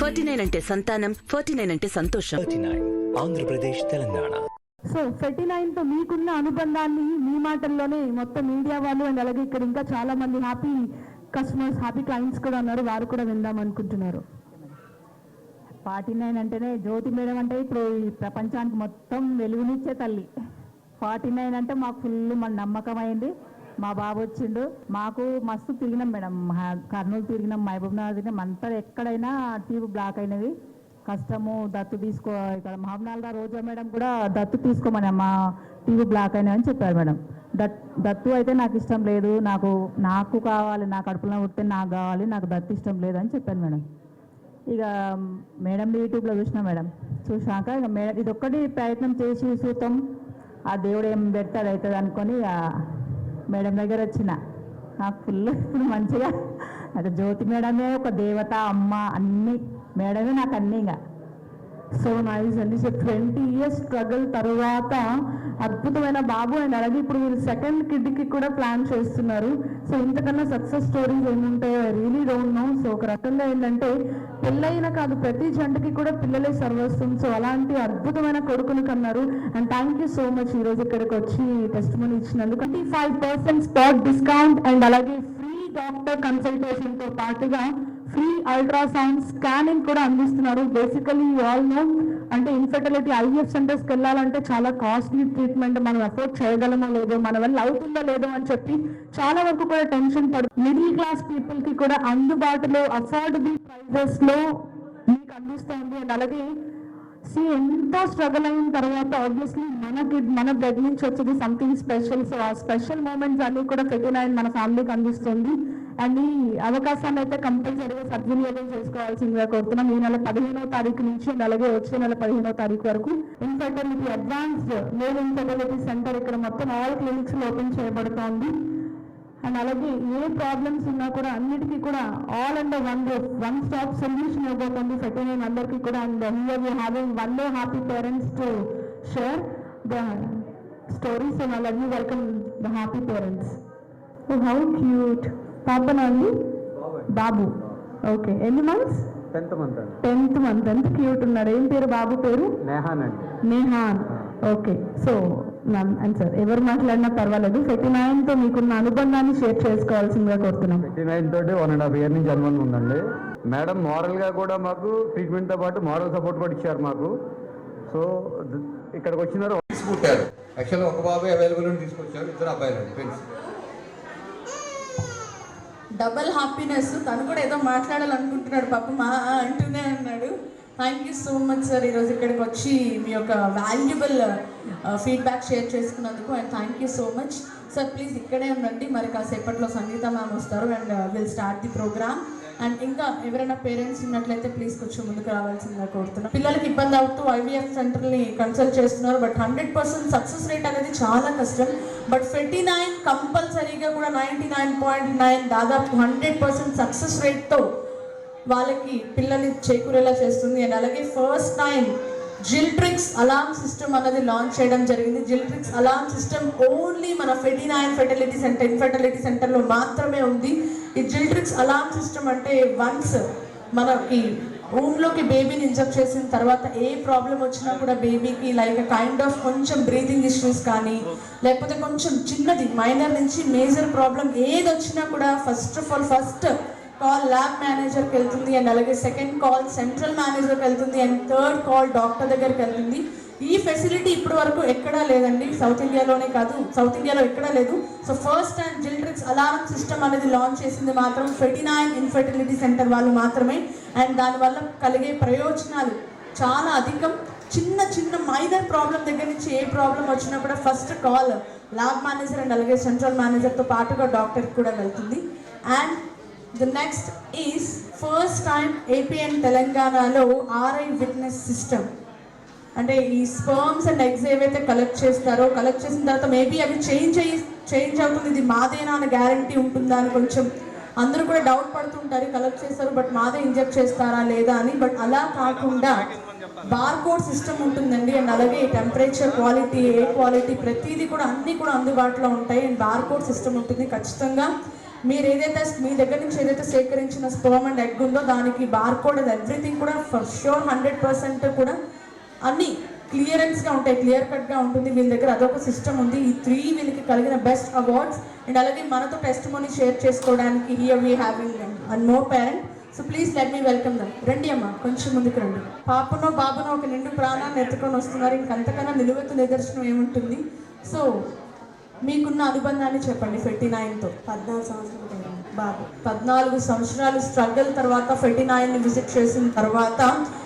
49 అంటే సంతానం, 49 అంటే సంతోషం. 49 ఆంధ్రప్రదేశ్, తెలంగాణ. సో 49 తో మీకున్న అనుబంధాన్ని మీ మాటల్లోనే మొత్తం మీడియా వాళ్ళు అండ్ అలాగే ఇక్కడ ఇంకా చాలా మంది హ్యాపీ కస్టమర్స్, హ్యాపీ క్లయింట్స్ కూడా ఉన్నారు, వారు కూడా విందాం అనుకుంటున్నారు. 49 అంటేనే జ్యోతి మేడం అంటే ఇప్పుడు ఈ ప్రపంచానికి మొత్తం వెలుగునిచ్చే తల్లి. 49 అంటే మాకు ఫుల్ మన నమ్మకం అయింది. మా బాబు వచ్చిండు, మాకు మస్తు తిరిగినాం మేడం, కర్నూలు తిరిగినాం, మహబూబ్నగర్ తిరిగినాం, అంతా ఎక్కడైనా టీవీ బ్లాక్ అయినవి, కష్టము దత్తు తీసుకో. ఇక్కడ మహబూబ్నగర్ రోజా మేడం కూడా దత్తు తీసుకోమని మా టీవీ బ్లాక్ అయినా అని చెప్పారు మేడం. దత్తు అయితే నాకు ఇష్టం లేదు, నాకు కావాలి, నా కడుపులో పుట్టే నాకు కావాలి, నాకు దత్తు ఇష్టం లేదు అని చెప్పాను మేడం. ఇక మేడం యూట్యూబ్లో చూసినా మేడం, చూసాక ఇక మేడం ఇదొక్కటి ప్రయత్నం చేసి చూద్దాం, ఆ దేవుడు ఏం పెడతాడు అవుతుంది అనుకొని మేడం దగ్గర వచ్చిన. నాకు ఫుల్ ఇప్పుడు మంచిగా అది జ్యోతి మేడమే ఒక దేవత, అమ్మ, అన్నీ మేడమే నాకు అన్నీ. ఇంకా సో నైస్ అండి. సో 20 years స్ట్రగుల్ తర్వాత అద్భుతమైన బాబు అండ్ అలాగే ఇప్పుడు మీరు సెకండ్ కిడ్కి కూడా ప్లాన్ చేస్తున్నారు. సో ఇంతకన్నా సక్సెస్ స్టోరీస్ ఏముంటాయో I really don't know. So ఒక రకంగా ఏంటంటే పెళ్ళైన కాదు ప్రతి జంటకి కూడా పిల్లలే సర్వస్వం. సో అలాంటి అద్భుతమైన కొడుకుని కన్నారు. And thank you so much ఈరోజు ఇక్కడికి వచ్చి టెస్టిమనీ ఇచ్చినందుకు. 25% స్పాట్ డిస్కౌంట్ అండ్ అలాగే ఫ్రీ డాక్టర్ కన్సల్టేషన్తో పాటుగా ఫ్రీ అల్ట్రాసౌండ్ స్కానింగ్ కూడా అందిస్తున్నారు. బేసికలీ ఆల్ నో అంటే ఇన్ఫర్టిలిటీ ఐవీఎఫ్ సెంటర్స్కి వెళ్ళాలంటే చాలా కాస్ట్లీ ట్రీట్మెంట్, మనం అఫోర్డ్ చేయగలమో లేదో, మన వల్ల అవుతుందో లేదో అని చెప్పి చాలా వరకు కూడా టెన్షన్ పడుతుంది. మిడిల్ క్లాస్ పీపుల్కి కూడా అందుబాటులో అఫోర్డబుల్ ప్రైజెస్లో మీకు అందిస్తుంది. అండ్ అలాగే ఎంత స్ట్రగుల్ అయిన తర్వాత ఆబ్వియస్లీ మన బ్లడ్ నుంచి వచ్చేది సంథింగ్ స్పెషల్. సో ఆ స్పెషల్ మూమెంట్స్ అన్ని కూడా 49 మన ఫ్యామిలీకి అందిస్తుంది. అండ్ ఈ అవకాశాన్ని అయితే కంపల్సరీగా సద్వినియోగం చేసుకోవాల్సిందిగా కోరుతున్నాం. ఈ నెల 15వ తారీఖు నుంచి అండ్ అలాగే వచ్చే నెల 15వ తారీఖు వరకు infertility advanced male infertility centre ఇక్కడ మొత్తం ఆల్ క్లినిక్స్ ఓపెన్ చేయబడుతోంది. అండ్ అలాగే ఏ ప్రాబ్లమ్స్ ఉన్నా కూడా అన్నిటికీ కూడా all under one stop solution ఇవ్వబోతుంది 49 అందరికీ కూడా. And here we having one more happy parents to share the stories. And అలాగే welcome the happy parents. How cute పాపనా అండి? బాబు. ఓకే, ఎన్ని మంత్స్? 10th month. ఎంత క్యూట్ ఉన్నాడు. ఏం పేరు బాబు పేరు? నేహాన్ అండి. నేహాన్. ఓకే. సో అండ్ సార్ ఎవరు మాట్లాడినా పర్వాలేదు, 49 తో మీకున్న అనుబంధాన్ని షేర్ చేసుకోవాల్సిందిగా కోరుతున్నాం. 49 తోటి 1.5 year నుంచి అనుబంధం ఉందండి. మేడం మోరల్ గా కూడా మాకు ట్రీట్మెంట్ తో పాటు మోరల్ సపోర్ట్ కూడా ఇచ్చారు మాకు. సో ఇక్కడికి వచ్చినారు తీసుకుంటారు. యాక్చువల్గా ఒక బాబే అవైలబుల్ అని తీసుకొచ్చారు, 2 అబ్బాయిలు ఫ్రెండ్స్. Double happiness. తను కూడా ఏదో మాట్లాడాలనుకుంటున్నాడు పాపం, అంటూనే అన్నాడు. Thank you so much sir ఈరోజు ఇక్కడికి వచ్చి మీ యొక్క వాల్యుబుల్ ఫీడ్బ్యాక్ షేర్ చేసుకున్నందుకు. And thank you so much sir. Please ఇక్కడే ఉండండి, మరి కాసేపట్లో సంగీత మ్యామ్ వస్తారు and will start the program. And ఇంకా ఎవరైనా పేరెంట్స్ ఉన్నట్లయితే ప్లీజ్ కొంచెం ముందుకు రావాల్సిందిగా కోరుతున్నాం. పిల్లలకి ఇబ్బంది అవుతూ ఐవీఎఫ్ సెంటర్ని కన్సల్ట్ చేస్తున్నారు, బట్ 100% సక్సెస్ రేట్ అనేది చాలా కష్టం. బట్ 49 కంపల్సరీగా కూడా 99.9 దాదాపు 100% సక్సెస్ రేట్తో వాళ్ళకి పిల్లల్ని చేకూరేలా చేస్తుంది. అండ్ అలాగే ఫస్ట్ టైం జిల్ట్రిక్స్ అలార్మ్ సిస్టమ్ అనేది లాంచ్ చేయడం జరిగింది. జిల్ట్రిక్స్ అలార్మ్ సిస్టమ్ ఓన్లీ మన 49 ఫెర్టిలిటీ సెంటర్ ఇన్ఫర్టిలిటీ సెంటర్లో మాత్రమే ఉంది. ఈ జిల్ట్రిక్స్ అలార్మ్ సిస్టమ్ అంటే వన్స్ మనకి రూమ్లోకి బేబీని ఇంజెక్ట్ చేసిన తర్వాత ఏ ప్రాబ్లం వచ్చినా కూడా బేబీకి లైక్ కైండ్ ఆఫ్ కొంచెం బ్రీతింగ్ ఇష్యూస్ కానీ లేకపోతే కొంచెం చిన్నది మైనర్ నుంచి మేజర్ ప్రాబ్లం ఏది వచ్చినా కూడా ఫస్ట్ కాల్ ల్యాబ్ మేనేజర్కి వెళ్తుంది. అండ్ అలాగే సెకండ్ కాల్ సెంట్రల్ మేనేజర్కి వెళ్తుంది. అండ్ థర్డ్ కాల్ డాక్టర్ దగ్గరికి వెళ్తుంది. ఈ ఫెసిలిటీ ఇప్పటి వరకు ఎక్కడా లేదండి, సౌత్ ఇండియాలోనే కాదు, సౌత్ ఇండియాలో ఎక్కడా లేదు. సో ఫస్ట్ టైం జిల్ట్రిక్స్ అలారం సిస్టమ్ అనేది లాంచ్ చేసింది మాత్రం 49 ఇన్ఫర్టిలిటీ సెంటర్ వాళ్ళు మాత్రమే. అండ్ దానివల్ల కలిగే ప్రయోజనాలు చాలా అధికం. చిన్న మైనర్ ప్రాబ్లం దగ్గర నుంచి ఏ ప్రాబ్లం వచ్చినా కూడా first call lab manager and అలాగే సెంట్రల్ మేనేజర్తో పాటుగా డాక్టర్కి కూడా వెళ్తుంది. And the next is first time AP and తెలంగాణలో RI విట్నెస్ సిస్టమ్. అంటే ఈ స్పర్మ్స్ అండ్ ఎగ్స్ ఏవైతే కలెక్ట్ చేసిన తర్వాత మేబీ అవి చేంజ్ అవుతుంది, ఇది మాదేనా అని గ్యారంటీ ఉంటుందా అని కొంచెం అందరూ కూడా డౌట్ పడుతుంటారు. కలెక్ట్ చేస్తారు బట్ మాదే ఇంజెక్ట్ చేస్తారా లేదా అని. బట్ అలా కాకుండా బార్కోడ్ సిస్టమ్ ఉంటుందండి. అండ్ అలాగే టెంపరేచర్, క్వాలిటీ, ఎయిర్ క్వాలిటీ ప్రతిదీ కూడా అన్నీ కూడా అందుబాటులో ఉంటాయి. అండ్ బార్కోడ్ సిస్టమ్ ఉంటుంది. ఖచ్చితంగా మీరు ఏదైతే మీ దగ్గర నుంచి ఏదైతే సేకరించిన స్పర్మ్ అండ్ ఎగ్ ఉందో దానికి బార్కోడ్ అది ఎవ్రీథింగ్ కూడా ఫర్ షూర్ 100% కూడా అన్నీ క్లియరెన్స్గా ఉంటాయి, క్లియర్ కట్గా ఉంటుంది. వీళ్ళ దగ్గర అదొక సిస్టమ్ ఉంది. ఈ 3 వీళ్ళకి కలిగిన బెస్ట్ అవార్డ్స్ అండ్ అలాగే మనతో టెస్ట్ మనీ షేర్ చేసుకోవడానికి here we having and more parent. So please let me welcome them. రండి అమ్మ, కొంచెం ముందుకు రండి. పాపనో బాబునో ఒక నిండు ప్రాణాన్ని ఎత్తుకొని వస్తున్నారు. ఇంకంతకన్నా నిలువెత్తు నిదర్శనం ఏముంటుంది? సో మీకున్న అనుబంధాన్ని చెప్పండి. 49తో 14 సంవత్సరాలు బాబు, 14 సంవత్సరాలు స్ట్రగుల్ తర్వాత 49ని విజిట్ చేసిన తర్వాత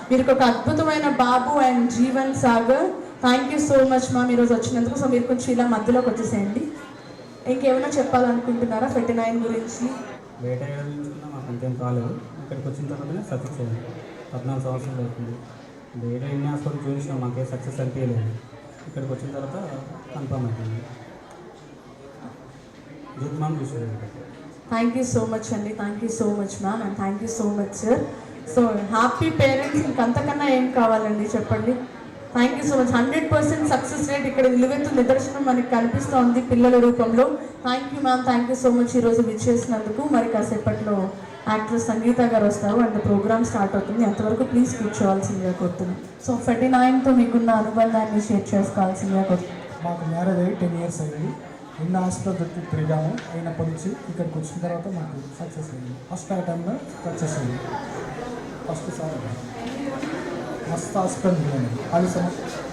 మీరు ఒక అద్భుతమైన బాబు and Jeevan Sagar. Thank you so much ma'am ఈరోజు వచ్చినందుకు. సో మీరు కొంచెం ఇలా మధ్యలోకి వచ్చేసేయండి. ఇంకేమైనా చెప్పాలనుకుంటున్నారా 49 గురించి? బయట ఏడాదించుకున్నా మాకు అంతేం కాలేదు. ఇక్కడికి వచ్చిన తర్వాతనే సక్సెస్ అయింది. 14 సంవత్సరాలు అవుతుంది. బయట ఎన్ని హాస్పిటల్ చూసినా మాకే సక్సెస్ అనిపించలేదు. ఇక్కడికి వచ్చిన తర్వాత కన్ఫర్మ్ అయిపోయింది. జిత్మాన్ చూసారు. థ్యాంక్ యూ సో మచ్ అండి. Thank you so much ma'am and thank you so much sir. So happy parents ఇంకంతకన్నా ఏం కావాలండి చెప్పండి. Thank you so much. 100% success rate ఇక్కడ నిలువెత్తు నిదర్శనం మనకి కనిపిస్తోంది పిల్లల రూపంలో. Thank you ma'am, thank you so much ఈరోజు విచ్చేసినందుకు. మరి కాసేపట్లో యాక్ట్రెస్ సంగీత గారు వస్తారు అండ్ ప్రోగ్రామ్ స్టార్ట్ అవుతుంది. అంతవరకు ప్లీజ్ కూర్చోవాల్సిందిగా కోరుతున్నాం. సో 49తో మీకున్న అనుబంధాన్ని షేర్ చేసుకోవాల్సిందిగా కోరుతున్నాం. మాకు మ్యారేజ్ అయ్యి 10 years అయింది. ఎన్నో హాస్పిటల్ తిరిగాము. అయినప్పటి నుంచి ఇక్కడికి వచ్చిన తర్వాత మాకు సక్సెస్ అయింది. ఫస్ట్ టైంలో సక్సెస్ అయింది. ఫస్ట్ సార్ మస్తు హాస్పిటల్ తిరిగాను.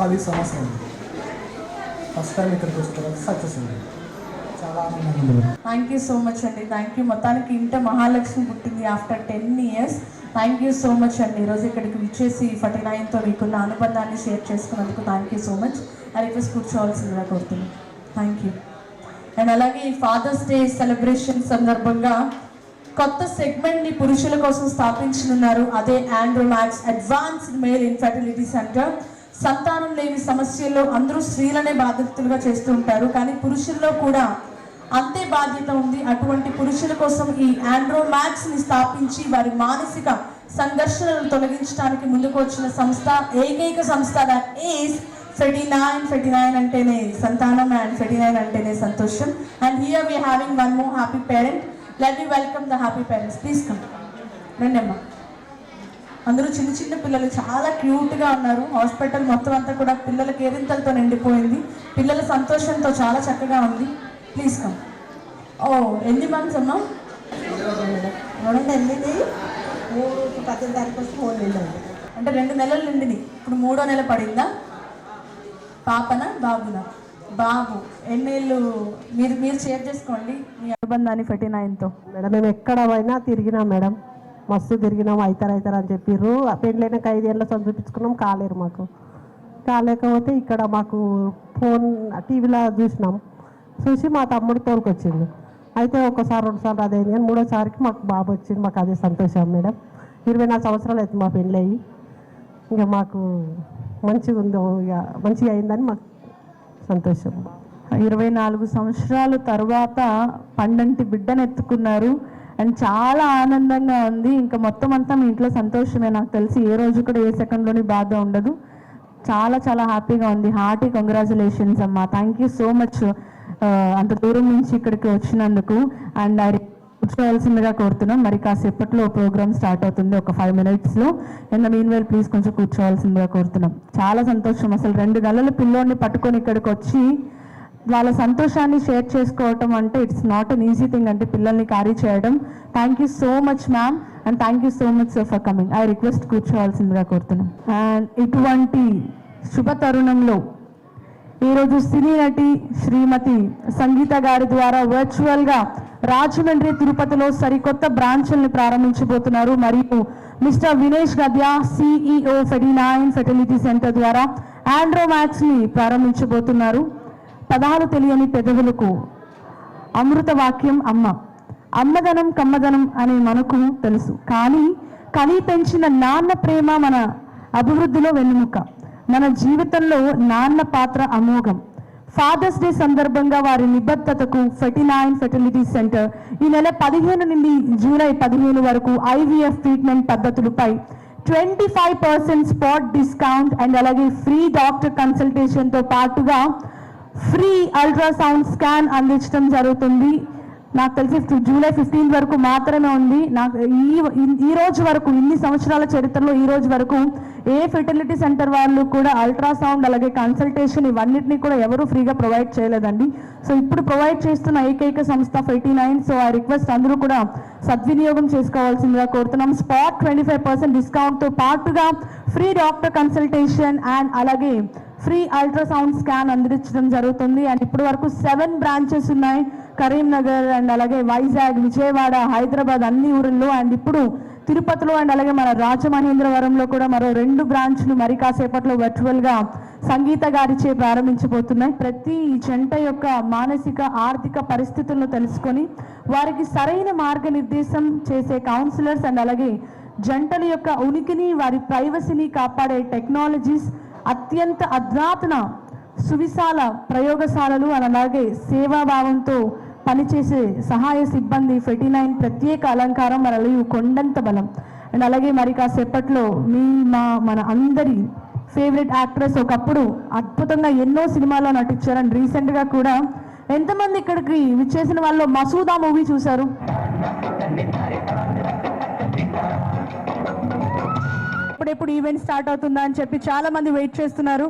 10 సంవత్సరాలు ఫస్ట్ టైం ఇక్కడికి వచ్చిన తర్వాత సక్సెస్ అయింది. చాలా ఆనందంగా ఉంది. థ్యాంక్ యూ సో మచ్ అండి. Thank you. మొత్తానికి ఇంట మహాలక్ష్మి పుట్టింది after 10 years. Thank you so much అండి. ఈరోజు ఇక్కడికి విచ్చేసి 49తో మీకున్న అనుబంధాన్ని షేర్ చేసుకున్నందుకు థ్యాంక్ యూ సో మచ్. ఆ రిక్వెస్ట్ కూర్చోవాల్సిందిగా కోరుతున్నాను. Thank you. అండ్ అలాగే ఈ ఫాదర్స్ డే సెలబ్రేషన్ సందర్భంగా కొత్త సెగ్మెంట్ని పురుషుల కోసం స్థాపించనున్నారు. అదే ఆండ్రోమాక్స్ అడ్వాన్స్డ్ మేల్ ఇన్ఫర్టిలిటీ సెంటర్. సంతానం లేని సమస్యల్లో అందరూ స్త్రీలనే బాధితులుగా చేస్తూ ఉంటారు, కానీ పురుషుల్లో కూడా అంతే బాధ్యత ఉంది. అటువంటి పురుషుల కోసం ఈ ఆండ్రోమాక్స్ని స్థాపించి వారి మానసిక సంఘర్షణలు తొలగించడానికి ముందుకు వచ్చిన సంస్థ, ఏకైక సంస్థ దట్ ఈస్ 49. 49 అంటేనే సంతానం అండ్ 49 అంటేనే సంతోషం. And here we are having one more happy parent. Let me welcome the happy parents. Please come. రండి అమ్మా. అందరూ చిన్న చిన్న పిల్లలు చాలా క్యూట్గా ఉన్నారు. హాస్పిటల్ మొత్తం అంతా కూడా పిల్లల కేరింతలతో నిండిపోయింది. పిల్లల సంతోషంతో చాలా చక్కగా ఉంది. Please come. ఓ ఎన్ని మంత్స్ అమ్మా? 2 10 తారీఖు వస్తే 4 నెలలు అంటే 2 నెలలు నిండినాయి. ఇప్పుడు 3వ నెల పడిందా? పాపనా బాబునా? బాబు. ఎన్నేళ్ళు? మీరు షేర్ చేసుకోండి మీ అనుబంధాన్ని 49తో. మేడం మేము ఎక్కడ పోయినా తిరిగినాం మేడం, మస్తు తిరిగినాం. అవుతారు అని చెప్పిర్రు. పెళ్ళైన 5 ఏళ్ళ చూపించుకున్నాం, కాలేరు. మాకు కాలేకపోతే ఇక్కడ మాకు ఫోన్ టీవీలో చూసి మా తమ్ముడు తోలుకొచ్చిండు. అయితే ఒకసారి 2 సార్లు అదైంది, కానీ 3వ సారికి మాకు బాబు వచ్చింది. మాకు అదే సంతోషం మేడం. 24 సంవత్సరాలు అవుతుంది మా పెళ్ళి అయ్యి. ఇంకా మాకు మంచిగా ఉందో, ఇక మంచిగా అయిందని మాకు సంతోషం. 24 సంవత్సరాల తర్వాత పండంటి బిడ్డను ఎత్తుకున్నారు అండ్ చాలా ఆనందంగా ఉంది. ఇంకా మొత్తం అంతా మీ ఇంట్లో సంతోషమే. నాకు తెలిసి ఏ రోజు కూడా ఏ సెకండ్లోని బాధ ఉండదు. చాలా చాలా హ్యాపీగా ఉంది. హార్టీ కంగ్రాచులేషన్స్ అమ్మా. థ్యాంక్ యూ సో మచ్ అంత దూరం నుంచి ఇక్కడికి వచ్చినందుకు. అండ్ కూర్చోవలసిందిగా కోరుతున్నాం. మరి కాసేపట్లో ప్రోగ్రామ్ స్టార్ట్ అవుతుంది, ఒక 5 minutesలో. అండ్ మీన్ వైల్ ప్లీజ్ కొంచెం కూర్చోవలసిందిగా కోరుతున్నాం. చాలా సంతోషం. అసలు 2 నెలల పిల్లోడిని పట్టుకొని ఇక్కడికి వచ్చి వాళ్ళ సంతోషాన్ని షేర్ చేసుకోవటం అంటే it's not an easy thing. అంటే పిల్లల్ని క్యారీ చేయడం. Thank you so much ma'am and thank you so much sir for coming. I request కూర్చోవాల్సిందిగా కోరుతున్నాం. అండ్ ఇటువంటి శుభ తరుణంలో ఈరోజు సినీ నటి శ్రీమతి సంగీత గారి ద్వారా వర్చువల్గా రాజమండ్రి, తిరుపతిలో సరికొత్త బ్రాంచ్ల్ని ప్రారంభించబోతున్నారు. మరియు మిస్టర్ వినేష్ గద్య, CEO 49 ఫెర్టిలిటీ సెంటర్ ద్వారా ఆండ్రోమాక్స్ని ప్రారంభించబోతున్నారు. పదాలు తెలియని పెదవులకు అమృత వాక్యం అమ్మ. అమ్మదనం కమ్మదనం అని మనకు తెలుసు, కానీ కని పెంచిన నాన్న ప్రేమ మన అభివృద్ధిలో వెన్నెముక. మన జీవితంలో నాన్న పాత్ర అమోఘం. ఫాదర్స్ డే సందర్భంగా వారి నిబద్ధతకు 49 ఫెర్టిలిటీ సెంటర్ ఈ నెల 15 నుండి జూలై 15 వరకు IVF ట్రీట్మెంట్ పద్ధతులపై 25% స్పాట్ డిస్కౌంట్ అండ్ అలాగే ఫ్రీ డాక్టర్ కన్సల్టేషన్తో పాటుగా ఫ్రీ అల్ట్రాసౌండ్ స్కాన్ అందించడం జరుగుతుంది. నాకు తెలిసి జూలై 15 వరకు మాత్రమే ఉంది. నాకు ఈ రోజు వరకు, ఇన్ని సంవత్సరాల చరిత్రలో ఈ రోజు వరకు ఏ ఫెర్టిలిటీ సెంటర్ వాళ్ళు కూడా అల్ట్రాసౌండ్ అలాగే కన్సల్టేషన్ ఇవన్నిటిని కూడా ఎవరు ఫ్రీగా ప్రొవైడ్ చేయలేదండి. సో ఇప్పుడు ప్రొవైడ్ చేస్తున్న ఏకైక సంస్థ ఫెర్టీ9. సో ఆ రిక్వెస్ట్ అందరూ కూడా సద్వినియోగం చేసుకోవాల్సిందిగా కోరుతున్నాం. స్పాట్ 25% డిస్కౌంట్తో పాటుగా ఫ్రీ డాక్టర్ కన్సల్టేషన్ అండ్ అలాగే ఫ్రీ అల్ట్రాసౌండ్ స్కాన్ అందించడం జరుగుతుంది. అండ్ ఇప్పటి వరకు 7 బ్రాంచెస్ ఉన్నాయి, కరీంనగర్ అండ్ అలాగే వైజాగ్, విజయవాడ, హైదరాబాద్ అన్ని ఊరిలో. అండ్ ఇప్పుడు తిరుపతిలో అండ్ అలాగే మన రాజమహేంద్రవరంలో కూడా మరో 2 బ్రాంచ్లు మరి కాసేపట్లో వర్చువల్గా సంగీత గారిచే ప్రారంభించబోతున్నాయి. ప్రతి జంట యొక్క మానసిక ఆర్థిక పరిస్థితులను తెలుసుకొని వారికి సరైన మార్గనిర్దేశం చేసే కౌన్సిలర్స్ అండ్ అలాగే జంటల యొక్క ఉనికిని, వారి ప్రైవసీని కాపాడే టెక్నాలజీస్, అత్యంత అధునాతన సువిశాల ప్రయోగశాలలు అలాగే సేవాభావంతో పనిచేసే సహాయ సిబ్బంది ఫెర్టీ9 ప్రత్యేక అలంకారం మరియు కొండంత బలం. అండ్ అలాగే మరి కాసేపట్లో మన అందరి ఫేవరెట్ యాక్ట్రెస్, ఒకప్పుడు అద్భుతంగా ఎన్నో సినిమాల్లో నటించారు. అండ్ రీసెంట్గా కూడా ఎంతమంది ఇక్కడికి విచ్చేసిన వాళ్ళు మసూదా మూవీ చూశారు? ఎప్పుడు ఈవెంట్ స్టార్ట్ అవుతుందా అని చెప్పి చాలా మంది వెయిట్ చేస్తున్నారు.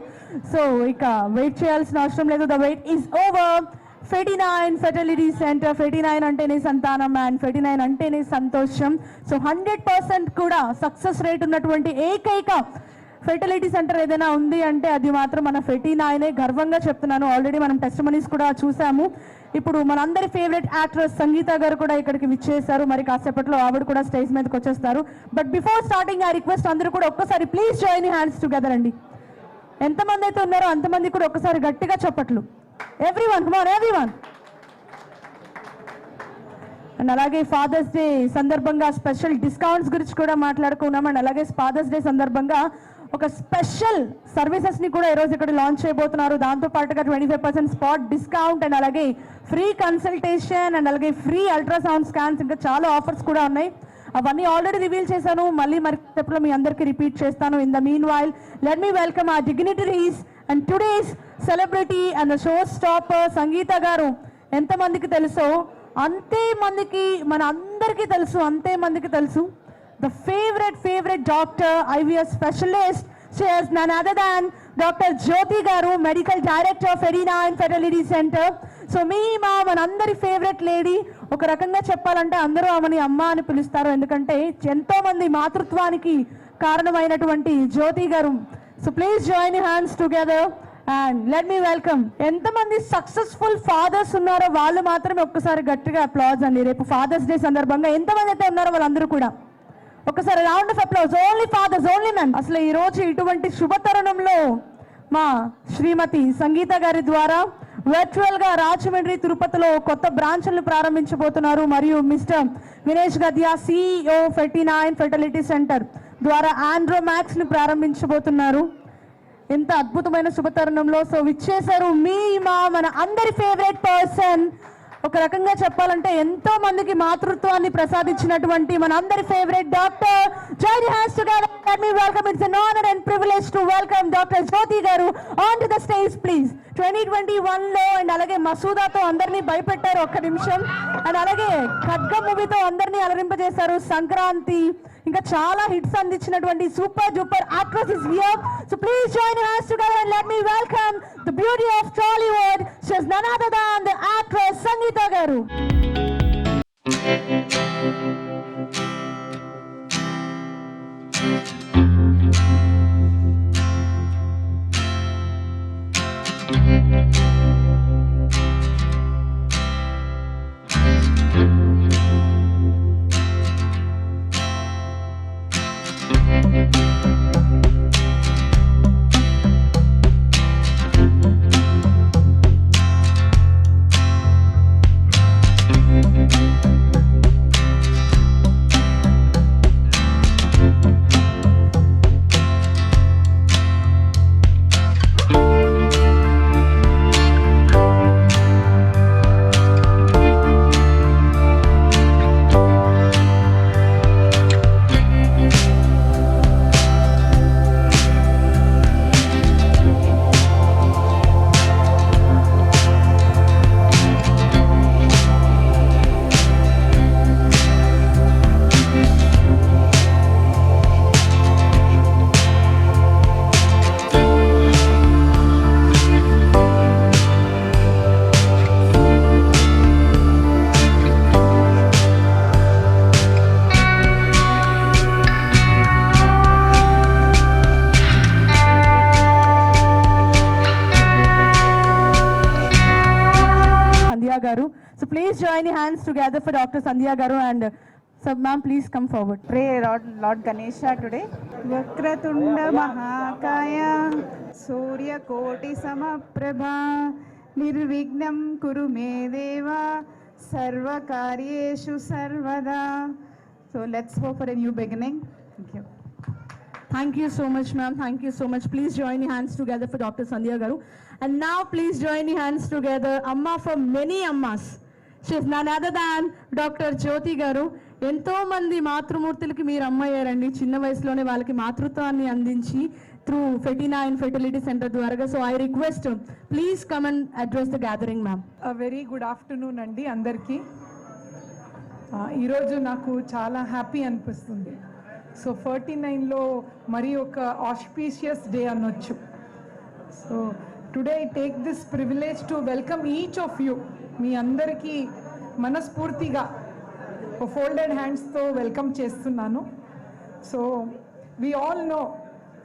సో ఇక వెయిట్ చేయాల్సిన అవసరం లేదు. The wait is over. Ferty nine fertility centre. Ferty nine అంటేనే సంతానం అండ్ ఫెర్టీ9 అంటేనే సంతోషం. సో 100% కూడా సక్సెస్ రేట్ ఉన్నటువంటి ఏకైక ఫెర్టిలిటీ సెంటర్ ఏదైనా ఉంది అంటే అది మాత్రం మన ఫెర్టీ9. గర్వంగా చెప్తున్నాను. ఆల్రెడీ మనం టెస్టిమనీస్ కూడా చూసాము. ఇప్పుడు మనందరి ఫేవరెట్ యాక్ట్రెస్ సంగీత గారు కూడా ఇక్కడికి విచ్చేశారు. మరి కాసేపట్లో ఆవిడ కూడా స్టేజ్ మీదకి వచ్చేస్తారు. But before starting I request అందరూ కూడా ఒక్కసారి ప్లీజ్ జాయిన్ హ్యాండ్స్ టుగెదర్ అండి. ఎంతమంది అయితే ఉన్నారో అంతమంది కూడా ఒక్కసారి గట్టిగా చప్పట్లు. Everyone come on everyone. And అలాగే ఫాదర్స్ డే సందర్భంగా స్పెషల్ డిస్కౌంట్స్ గురించి కూడా మాట్లాడుకున్నాం. అండ్ అలాగే ఫాదర్స్ డే సందర్భంగా ఒక స్పెషల్ సర్వీసెస్ని కూడా ఈరోజు ఇక్కడ లాంచ్ చేయబోతున్నారు. దాంతోపాటుగా 25% స్పాట్ డిస్కౌంట్ అండ్ అలాగే ఫ్రీ కన్సల్టేషన్ అండ్ అలాగే ఫ్రీ అల్ట్రాసౌండ్ స్కాన్స్, ఇంకా చాలా ఆఫర్స్ కూడా ఉన్నాయి. అవన్నీ ఆల్రెడీ రివీల్ చేశాను, మళ్ళీ మరి మీ అందరికీ రిపీట్ చేస్తాను. In the mean while let me welcome our dignitaries and today's celebrity and the show stopper సంగీత గారు. ఎంతమందికి తెలుసో అంతే మందికి, మన అందరికీ తెలుసు, అంతే మందికి తెలుసు. The favorite doctor, IVF specialist, she is none other than Dr. Jyoti Garu, medical director of ఫెర్టీ9 Fertility Center. So మనందరి ఫేవరెట్ లేడీ. ఒక రకంగా చెప్పాలంటే అందరూ ఆమెని అమ్మ అని పిలుస్తారు, ఎందుకంటే ఎంతో మంది మాతృత్వానికి కారణమైనటువంటి జ్యోతి గారు. So please join hands together and let me welcome. ఎంతమంది సక్సెస్ఫుల్ ఫాదర్స్ ఉన్నారో వాళ్ళు మాత్రమే ఒక్కసారి గట్టిగా అప్లాజ్ అండి. రేపు ఫాదర్స్ డే సందర్భంగా ఎంతమంది అయితే ఉన్నారో వాళ్ళందరూ కూడా ఒకసారి round of applause. Only fathers, only men. అసలు ఈ రోజు ఇటువంటి శుభతరుణంలో మా శ్రీమతి సంగీత గారి ద్వారా వర్చువల్ గా రాజమండ్రి, తిరుపతిలో కొత్త బ్రాంచ్లను ప్రారంభించబోతున్నారు. మరియు mister Vinesh Gadya, CEO Ferty nine fertility centre ద్వారా ఆండ్రోమాక్స్ ని ప్రారంభించబోతున్నారు. ఎంత అద్భుతమైన శుభతరుణంలో సో విచ్చేశారు మన అందరి ఫేవరెట్ పర్సన్. ఒక రకంగా చెప్పాలంటే ఎంతో మందికి మాతృత్వాన్ని ప్రసాదించినటువంటి మన అందరి favourite doctor. Join hands together. Let me welcome. It's an honor and privilege to welcome doctor Jyothi garu on to the stage please. 2021లో అండ్ అలాగే మసూదాతో అందరినీ భయపెట్టారు ఒక్క నిమిషం. అండ్ అలాగే ఖడ్గం మూవీతో అందరినీ అలరింపజేశారు. సంక్రాంతి, ఇంకా చాలా హిట్స్ అందించినటువంటి super duper actress is here. So please join hands together and let me welcome the beauty of Tollywood. She is none other than the actress Sangeetha garu. join your hands together for Dr. Sandhya Garu and so ma'am, please come forward. Pray Lord Ganesha today. Vakratunda Mahakaya Surya Koti Samaprabha Nirvignam Kuru Me Deva Sarva Karyeshu Sarvada. So let's hope for a new beginning. Thank you. Thank you so much, ma'am. Thank you so much. Please join your hands together for Dr. Sandhya Garu. And now please join your hands together, Amma for many Ammas. She is none other than Dr. Jyoti Garu. ఎంతో మంది మాతృమూర్తులకి మీరు అమ్మయ్యారండి చిన్న వయసులోనే వాళ్ళకి మాతృత్వాన్ని అందించి through ఫెటినా and fertility centre ద్వారా. So I request please come and address the gathering ma'am. Very good afternoon అండి అందరికీ. ఈరోజు నాకు చాలా హ్యాపీ అనిపిస్తుంది. సో 49లో మరి ఒక ఆస్పీషియస్ డే అనొచ్చు. So today I take this privilege to welcome each of you. మీ అందరికీ మనస్ఫూర్తిగా ఫోల్డెడ్ హ్యాండ్స్తో వెల్కమ్ చేస్తున్నాను. So we all know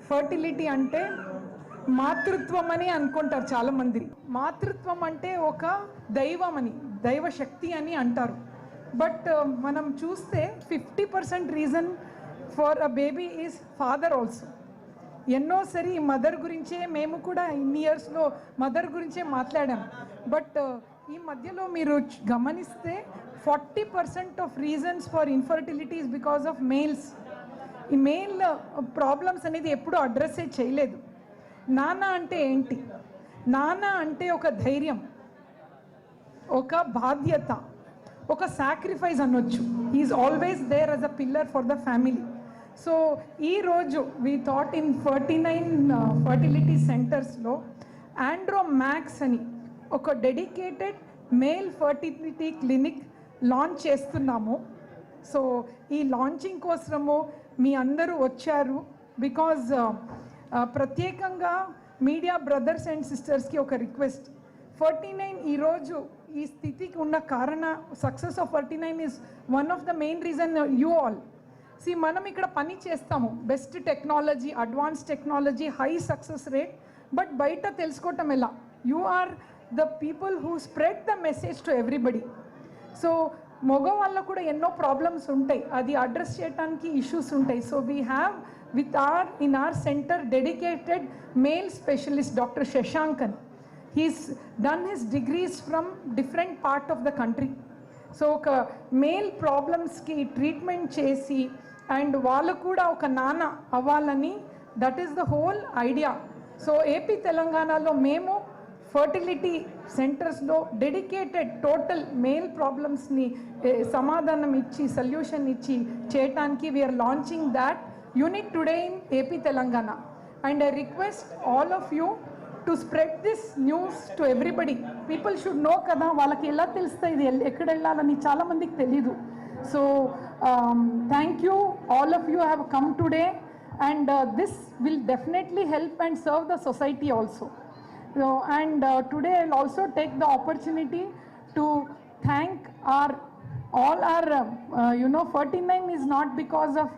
fertility అంటే మాతృత్వం అని అనుకుంటారు చాలామంది. మాతృత్వం అంటే ఒక దైవం అని, దైవ శక్తి అని అంటారు. బట్ మనం చూస్తే 50% reason for a baby is father also. ఎన్నోసారి మదర్ గురించే మేము కూడా ఇన్ని ఇయర్స్లో మదర్ గురించే మాట్లాడాం. బట్ ఈ మధ్యలో మీరు గమనిస్తే 40% of reasons for infertility is because of males. ఈ మేల్ ప్రాబ్లమ్స్ అనేది ఎప్పుడూ అడ్రస్సే చేయలేదు. నాన్న అంటే ఏంటి? నాన్న అంటే ఒక ధైర్యం, ఒక బాధ్యత, ఒక సాక్రిఫైస్ అనొచ్చు. Is always there as a pillar for the family. So ఈరోజు వీ థాట్ ఇన్ 49 ఫర్టిలిటీ సెంటర్స్లో ఆండ్రోమాక్స్ అని ఒక dedicated male fertility clinic launch చేస్తున్నాము. సో ఈ లాంచింగ్ కోసము మీ అందరూ వచ్చారు. బికాజ్ ప్రత్యేకంగా మీడియా బ్రదర్స్ అండ్ సిస్టర్స్కి ఒక రిక్వెస్ట్. 49 ఈరోజు ఈ స్థితికి ఉన్న కారణ success of 49 is one of the main reason you all. మనం ఇక్కడ పని చేస్తాము, best technology, advance technology, high success rate. But బయట తెలుసుకోవటం ఎలా? You are the people who spread the message to everybody. So మగవాళ్ళకు కూడా ఎన్నో ప్రాబ్లమ్స్ ఉంటాయి, అది అడ్రస్ చేయడానికి ఇష్యూస్ ఉంటాయి. So we have within our centre dedicated male specialist doctor శశాంకన్. He's done his degrees from different part of the country. So ఒక male ప్రాబ్లమ్స్కి treatment చేసి అండ్ వాళ్ళు కూడా ఒక నాన్న అవ్వాలని, that is the whole idea. So AP తెలంగాణలో మేము ఫర్టిలిటీ సెంటర్స్లో డెడికేటెడ్ టోటల్ మేల్ ప్రాబ్లమ్స్ని సమాధానం ఇచ్చి సొల్యూషన్ ఇచ్చి చేయటానికి we are launching that unit today in AP Telangana. And I request all of you to spread this news to everybody. People should know కదా, వాళ్ళకి ఎలా తెలుస్తుంది ఇది ఎక్కడ వెళ్ళాలని చాలామందికి తెలీదు. So thank you, all of you have come today and this will definitely help and serve the society also. So, and today I'll also take the opportunity to thank all our 49 is not because of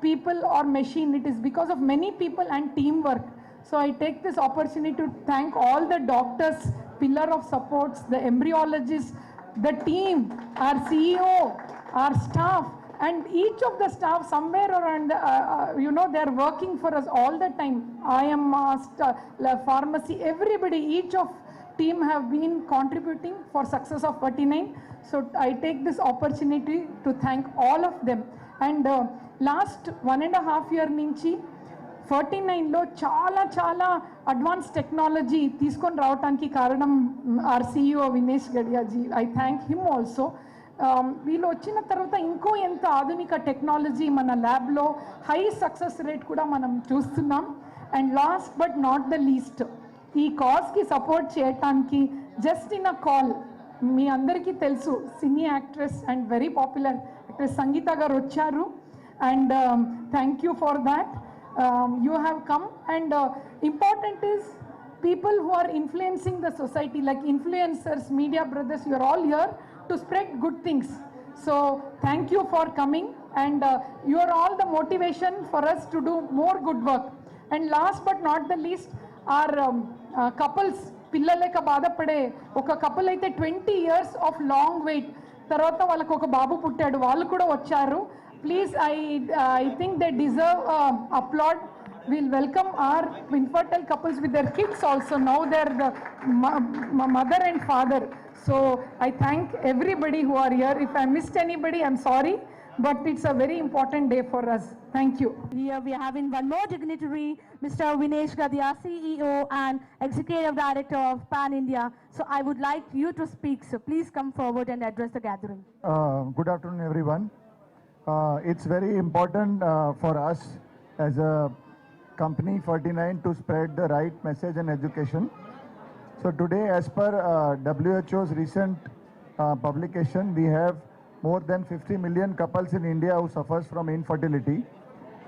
people or machine, it is because of many people and teamwork. So I take this opportunity to thank all the doctors, pillar of supports, the embryologists, the team, our CEO, our staff, and each of the staff somewhere around, they are working for us all the time. IMR, pharmacy, everybody, each of team have been contributing for success of 49. So I take this opportunity to thank all of them. And last 1.5 year నుంచి 49లో చాలా advance technology తీసుకొని రావడానికి కారణం our CEO Vinesh Gadiyaji. I thank him also. వీళ్ళు వచ్చిన తర్వాత ఇంకో ఎంత ఆధునిక టెక్నాలజీ మన ల్యాబ్లో, హై సక్సెస్ రేట్ కూడా మనం చూస్తున్నాం. And last but not the least, ఈ కాజ్కి సపోర్ట్ చేయటానికి జస్ట్ ఇన్ అ కాల్ మీ అందరికీ తెలుసు cine actress and very popular actress Sangeetha garu వచ్చారు. And thank you for that. You have come and important is people who are influencing the society like influencers, media brothers, you are all here to spread good things. So thank you for coming and you are all the motivation for us to do more good work. And last but not the least, our couples పిల్లలేక బాధపడే ఒక couple అయితే 20 years of long wait తర్వాత వాళ్ళకు ఒక బాబు పుట్టాడు, వాళ్ళు కూడా వచ్చారు. Please I think they deserve applaud. We'll welcome our infertile couples with their kids also. Now they're the mother and father. So I thank everybody who are here. If I missed anybody, I'm sorry, but it's a very important day for us. Thank you. Here we are having one more dignitary, Mr. Vinesh Gadia, CEO and Executive Director of Pan India. So I would like you to speak. So please come forward and address the gathering. Good afternoon, everyone. It's very important for us as a company 49 to spread the right message and education. So today, as per WHO's recent publication, we have more than 50 million couples in India who suffers from infertility,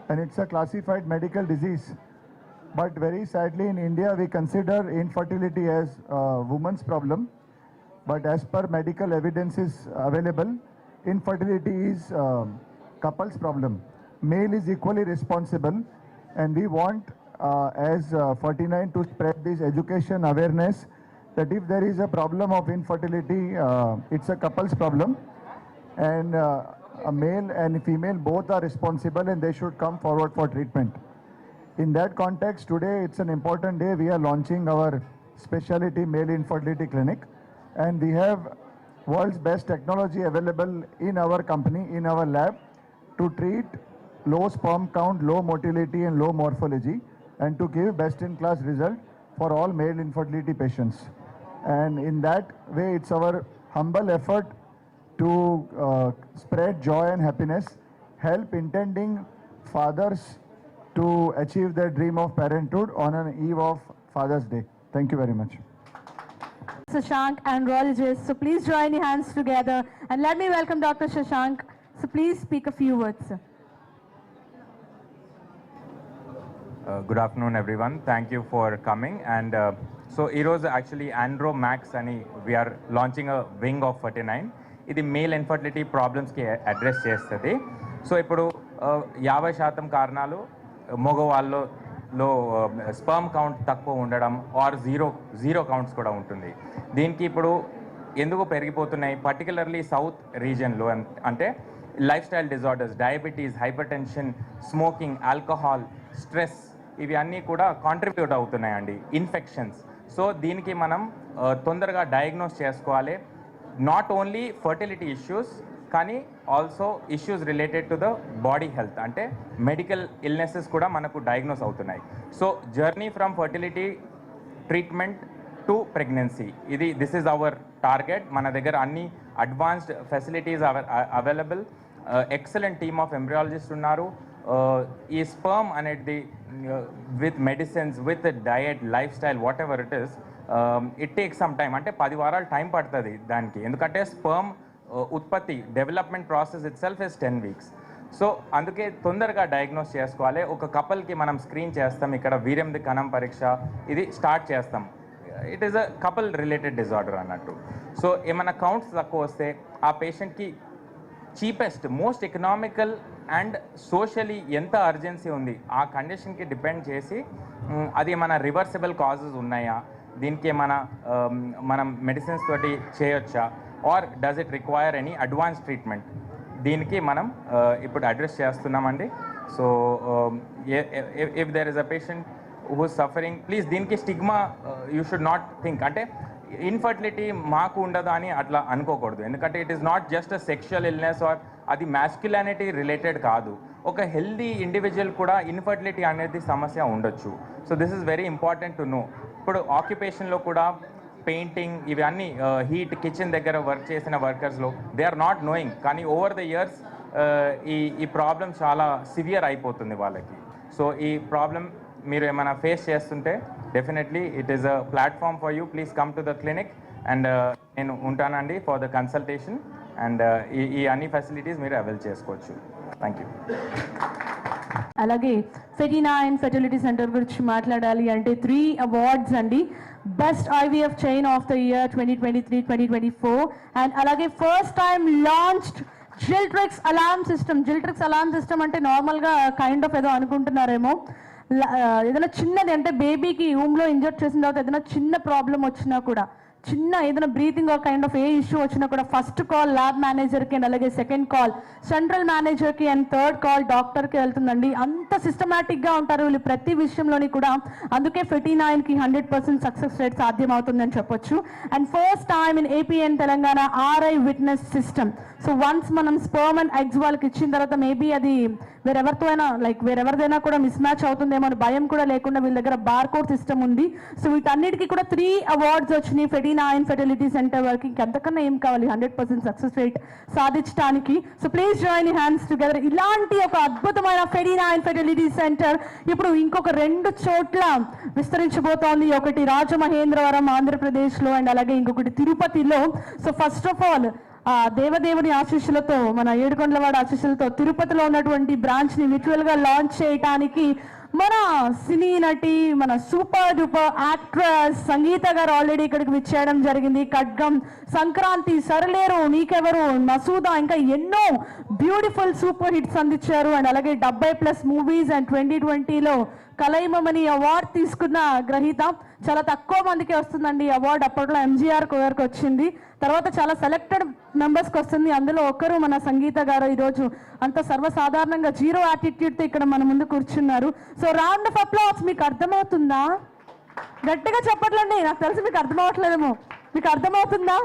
and it's a classified medical disease. But very sadly, in India, we consider infertility as a woman's problem. But as per medical evidence is available, infertility is couple's problem. Male is equally responsible, and we want as 49 to spread this education awareness that if there is a problem of infertility, it's a couple's problem, and a male and female both are responsible and they should come forward for treatment. In that context, today it's an important day. We are launching our specialty male infertility clinic, and we have world's best technology available in our company, in our lab, to treat low sperm count, low motility and low morphology, and to give best-in-class result for all male infertility patients. And in that way, it's our humble effort to spread joy and happiness, help intending fathers to achieve their dream of parenthood on an eve of Father's Day. Thank you very much. Shashank and Royalist. So please join your hands together and let me welcome Dr. Shashank. So please speak a few words, sir. Good afternoon, everyone. Thank you for coming. And so ఈరోజు actually Andromax అని we are launching a wing of 49. ఇది male infertility ప్రాబ్లమ్స్కి address చేస్తుంది. So ఇప్పుడు 50% కారణాలు మగవాళ్ళలో sperm count తక్కువ ఉండడం are zero counts కూడా ఉంటుంది. దీనికి ఇప్పుడు ఎందుకు పెరిగిపోతున్నాయి, పర్టికులర్లీ సౌత్ రీజియన్లో అంటే life style disorders, diabetes, hyper tension, smoking, alcohol, stress, ఇవి అన్నీ కూడా కాంట్రిబ్యూట్ అవుతున్నాయండి. ఇన్ఫెక్షన్స్. సో దీనికి మనం తొందరగా డయాగ్నోస్ చేసుకోవాలి. నాట్ ఓన్లీ ఫర్టిలిటీ ఇష్యూస్ కానీ also issues related to the body health, అంటే మెడికల్ ఇల్నెసెస్ కూడా మనకు డయాగ్నోస్ అవుతున్నాయి. So journey from fertility treatment to pregnancy, this is our target. మన దగ్గర అన్ని advanced facilities available, excellent team of embryologist ఉన్నారు. ఈ స్పర్మ్ అనేది with medicines, with diet, life style, what ever it is, it take some time, అంటే 10 వారాలు time పడుతుంది దానికి. ఎందుకంటే స్పర్మ్ ఉత్పత్తి development process it self is 10 weeks. So అందుకే తొందరగా డయాగ్నోస్ చేసుకోవాలి. ఒక కపుల్కి మనం స్క్రీన్ చేస్తాం, ఇక్కడ వీర్యంది కణం పరీక్ష ఇది స్టార్ట్ చేస్తాం. It is a couple related disorder అన్నట్టు. సో ఏమైనా కౌంట్స్ తక్కువ వస్తే ఆ పేషెంట్కి cheapest, most economical and socially ఎంత అర్జెన్సీ ఉంది ఆ కండిషన్కి డిపెండ్ చేసి అది ఏమైనా రివర్సిబుల్ కాజెస్ ఉన్నాయా, దీనికి ఏమైనా మనం మెడిసిన్స్ తోటి చేయొచ్చా, or does it require any advance treatment, దీనికి మనం ఇప్పుడు అడ్రస్ చేస్తున్నామండి. So if there is a patient who is suffering, please దీనికి stigma you should not think, అంటే ఇన్ఫర్టిలిటీ మాకు ఉండదా అని అట్లా అనుకోకూడదు. ఎందుకంటే it is not just a sexual illness or అది మ్యాస్క్యులానిటీ రిలేటెడ్ కాదు. ఒక హెల్దీ ఇండివిజువల్ కూడా ఇన్ఫర్టిలిటీ అనేది సమస్య ఉండొచ్చు. So this is very important to know. ఇప్పుడు ఆక్యుపేషన్లో కూడా పెయింటింగ్ ఇవన్నీ హీట్ కిచెన్ దగ్గర వర్క్ చేసిన వర్కర్స్లో దే ఆర్ నాట్ నోయింగ్, కానీ ఓవర్ ద ఇయర్స్ ఈ ప్రాబ్లం చాలా సివియర్ అయిపోతుంది వాళ్ళకి. సో ఈ ప్రాబ్లం మీరు ఏమైనా ఫేస్ చేస్తుంటే definitely it is a platform for you. Please come to the clinic and నేను ఉంటానండి ఫర్ ద కన్సల్టేషన్ అండ్ ఈ అన్ని ఫెసిలిటీస్ మీరు అవైల్ చేసుకోవచ్చు. Thank you. అలాగే 49 ఫెర్టిలిటీ సెంటర్ గురించి మాట్లాడాలి అంటే 3 అవార్డ్స్ అండి. Best IVF chain of the year 2023-2024 and అలాగే ఫస్ట్ టైం లాంచ్డ్ జిల్ట్రిక్స్ అలార్మ్ సిస్టమ్. జిల్ట్రిక్స్ అలార్మ్ సిస్టమ్ అంటే నార్మల్గా కైండ్ ఆఫ్ ఏదో అనుకుంటున్నారేమో, ఏదైనా చిన్నది అంటే బేబీకి ఊమ్లో ఇంజెక్ట్ చేసిన తర్వాత ఏదైనా చిన్న ప్రాబ్లం వచ్చినా కూడా, చిన్న ఏదైనా breathing kind of A issue వచ్చినా కూడా ఫస్ట్ కాల్ ల్యాబ్ మేనేజర్కి అండ్ అలాగే సెకండ్ కాల్ సెంట్రల్ మేనేజర్కి అండ్ థర్డ్ కాల్ డాక్టర్కి వెళ్తుందండి. అంత సిస్టమేటిక్గా ఉంటారు వీళ్ళు ప్రతి విషయంలోని కూడా. అందుకే 59కి 100% సక్సెస్ రేట్ సాధ్యం అవుతుందని చెప్పొచ్చు. And first time in AP and Telangana RI witness system. So once మనం స్పర్మ్ అండ్ ఎగ్స్ వాళ్ళకి ఇచ్చిన తర్వాత మేబీ అది వేరెవరిదైనా కూడా మిస్ మ్యాచ్ అవుతుందేమో అని భయం కూడా లేకుండా వీళ్ళ దగ్గర బార్కోడ్ సిస్టమ్ ఉంది. సో వీటన్నిటికీ కూడా 3 అవార్డ్స్ వచ్చినాయి 59 ఫెర్టిలిటీ సెంటర్ వరకు. ఇంకంతకన్నా ఏం కావాలి 100% సక్సెస్ రేట్ సాధించడానికి. So please join hands together. ఇలాంటి ఒక అద్భుతమైన 59 ఫెర్టిలిటీ సెంటర్ ఇప్పుడు ఇంకొక 2 చోట్ల విస్తరించబోతోంది. ఒకటి రాజమహేంద్రవరం ఆంధ్రప్రదేశ్లో అండ్ అలాగే ఇంకొకటి తిరుపతిలో. సో ఫస్ట్ ఆఫ్ ఆల్ దేవదేవుని ఆశీస్సులతో, మన ఏడుకొండలవాడ ఆశీస్సులతో తిరుపతిలో ఉన్నటువంటి బ్రాంచ్ని విర్చువల్గా లాంచ్ చేయడానికి మన సినీ నటి, మన సూపర్ డూపర్ యాక్ట్రెస్ సంగీత గారు ఆల్రెడీ ఇక్కడికి విచ్చేయడం జరిగింది. ఖడ్గం, సంక్రాంతి, సరలేరు, నీకెవరు, మసూదా, ఇంకా ఎన్నో బ్యూటిఫుల్ సూపర్ హిట్స్ అందించారు. అండ్ అలాగే 70+ మూవీస్ అండ్ 2020లో కలైమమని అవార్డు తీసుకున్న గ్రహీత. చాలా తక్కువ మందికి వస్తుందండి ఈ అవార్డు. అప్పట్లో MGR గారికి వచ్చింది, తర్వాత చాలా సెలెక్టెడ్ మెంబర్స్కి వస్తుంది. అందులో ఒకరు మన సంగీత గారు. ఈరోజు అంత సర్వసాధారణంగా 0 యాటిట్యూడ్తో ఇక్కడ మన ముందు కూర్చున్నారు. So round of applause. మీకు అర్థమవుతుందా? గట్టిగా చెప్పట్లండి, నాకు తెలిసి మీకు అర్థమవట్లేదేమో. మీకు అర్థమవుతుందా?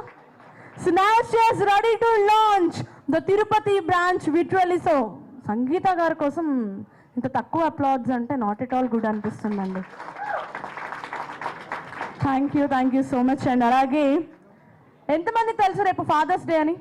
So now she is ready to launch the Tirupati branch virtually. So Sangeetha గారి కోసం ఇంత తక్కువ అప్లాడ్స్ అంటే నాట్ ఎట్ ఆల్ గుడ్ అనిపిస్తుందండి. Thank you so much. And అలాగే ఎంతమంది తెలుసు రేపు ఫాదర్స్ డే అని?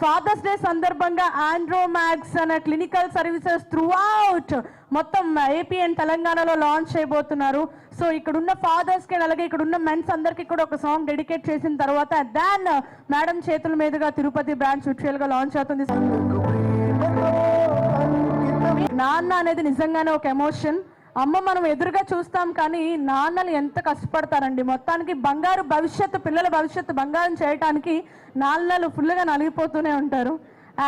ఫాదర్స్ డే సందర్భంగా ఆండ్రోమాక్స్ అనే క్లినికల్ సర్వీసెస్ త్రూ అవుట్ మొత్తం ఏపీ అండ్ తెలంగాణలో లాంచ్ చేయబోతున్నారు. సో ఇక్కడ ఉన్న ఫాదర్స్కి అలాగే ఇక్కడ ఉన్న మెన్స్ అందరికీ కూడా ఒక సాంగ్ డెడికేట్ చేసిన తర్వాత దాన్ మేడం చేతుల మీదుగా తిరుపతి బ్రాంచ్ విర్చువల్గా లాంచ్ అవుతుంది. నాన్న అనేది నిజంగానే ఒక ఎమోషన్. అమ్మ మనం ఎదురుగా చూస్తాం కానీ నాన్నలు ఎంత కష్టపడతారండి. మొత్తానికి బంగారు భవిష్యత్తు, పిల్లల భవిష్యత్తు బంగారం చేయడానికి నాన్నలు ఫుల్గా నలిగిపోతూనే ఉంటారు.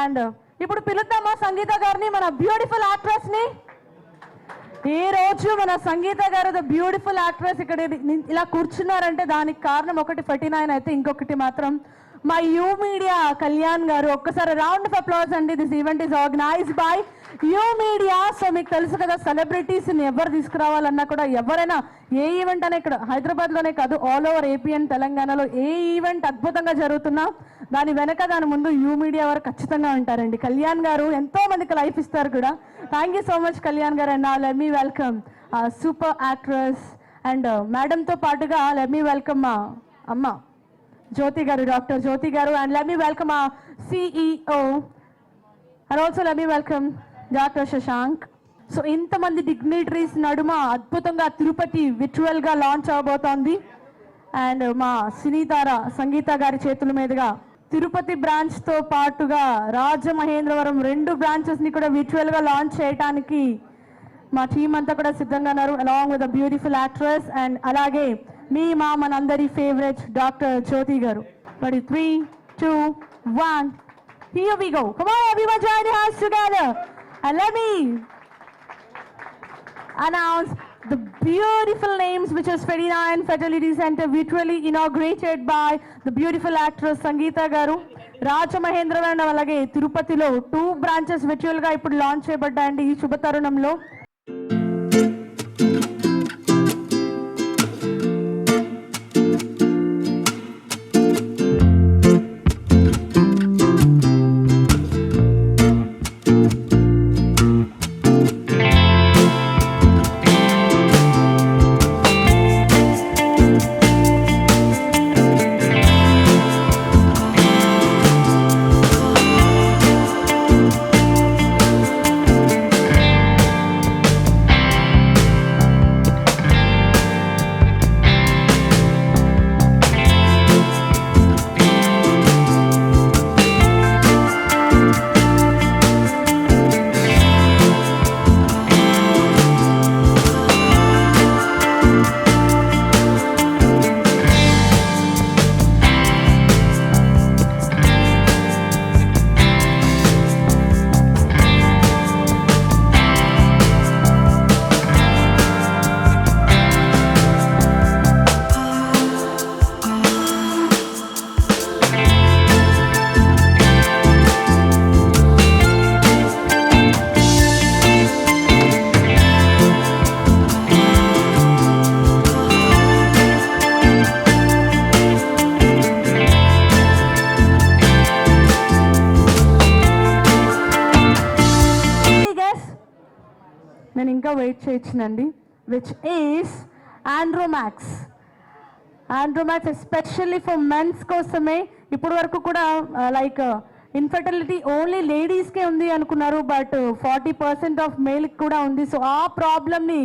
అండ్ ఇప్పుడు పిలుద్దామా సంగీత గారిని, మన బ్యూటిఫుల్ యాక్ట్రెస్ని. ఈ రోజు మన సంగీత గారు ద బ్యూటిఫుల్ యాక్ట్రెస్ ఇక్కడ ఇలా కూర్చున్నారంటే దానికి కారణం ఒకటి 49 అయితే ఇంకొకటి మాత్రం మా యూ మీడియా కళ్యాణ్ గారు. ఒక్కసారి రౌండ్ ఆఫ్ అప్లాజ్ అండి. This event is organised by you media. So మీకు తెలుసు కదా, సెలబ్రిటీస్ని ఎవరు తీసుకురావాలన్నా కూడా ఎవరైనా ఏ ఈవెంట్ అనే ఇక్కడ హైదరాబాద్లోనే కాదు ఆల్ ఓవర్ ఏపీ అండ్ తెలంగాణలో ఏ ఈవెంట్ అద్భుతంగా జరుగుతున్నా దాని వెనక దాని ముందు యూ మీడియా వారు ఖచ్చితంగా ఉంటారండి. కళ్యాణ్ గారు ఎంతో మందికి లైఫ్ ఇస్తారు కూడా. Thank you so much Kalyan garu. And let me welcome super actress and మేడంతో పాటుగా లెట్ మీ వెల్కమ్ మా అమ్మ జ్యోతి గారు, డాక్టర్ జ్యోతి గారు. అండ్ లెట్ మీ వెల్కమ్ ఆ CEO and also let me welcome doctor Shashank. So ఇంతమంది డిగ్నిటరీస్ నడుమ అద్భుతంగా తిరుపతి విర్చువల్గా లాంచ్ అవబోతోంది. అండ్ మా సినీ తార సంగీత గారి చేతుల మీదుగా తిరుపతి బ్రాంచ్తో పాటుగా రాజమహేంద్రవరం 2 బ్రాంచెస్ని కూడా విర్చువల్గా లాంచ్ చేయడానికి మా టీం అంతా కూడా సిద్ధంగా ఉన్నారు, along with the beautiful actress and అలాగే మా మనందరి ఫేవరెట్ డాక్టర్ జ్యోతి గారు. మరి 3, 2, 1 here we go. Come on everyone, join your hands together and let me announce the beautiful names which is 59 Fertility Center virtually inaugurated by the beautiful actress Sangeeta garu. Rajamahendravaram అలాగే తిరుపతిలో 2 branches virtual గా ఇప్పుడు launch చేయబడ్డాయండి ఈ శుభ తరుణంలో. నేను ఇంకా wait చేయొచ్చునండి, which is Andromax. Andromax especially for mens కోసమే. ఇప్పటి వరకు కూడా లైక్ ఇన్ఫర్టిలిటీ ఓన్లీ లేడీస్కే ఉంది అనుకున్నారు, బట్ 40% ఆఫ్ మేల్కి కూడా ఉంది. సో ఆ ప్రాబ్లమ్ని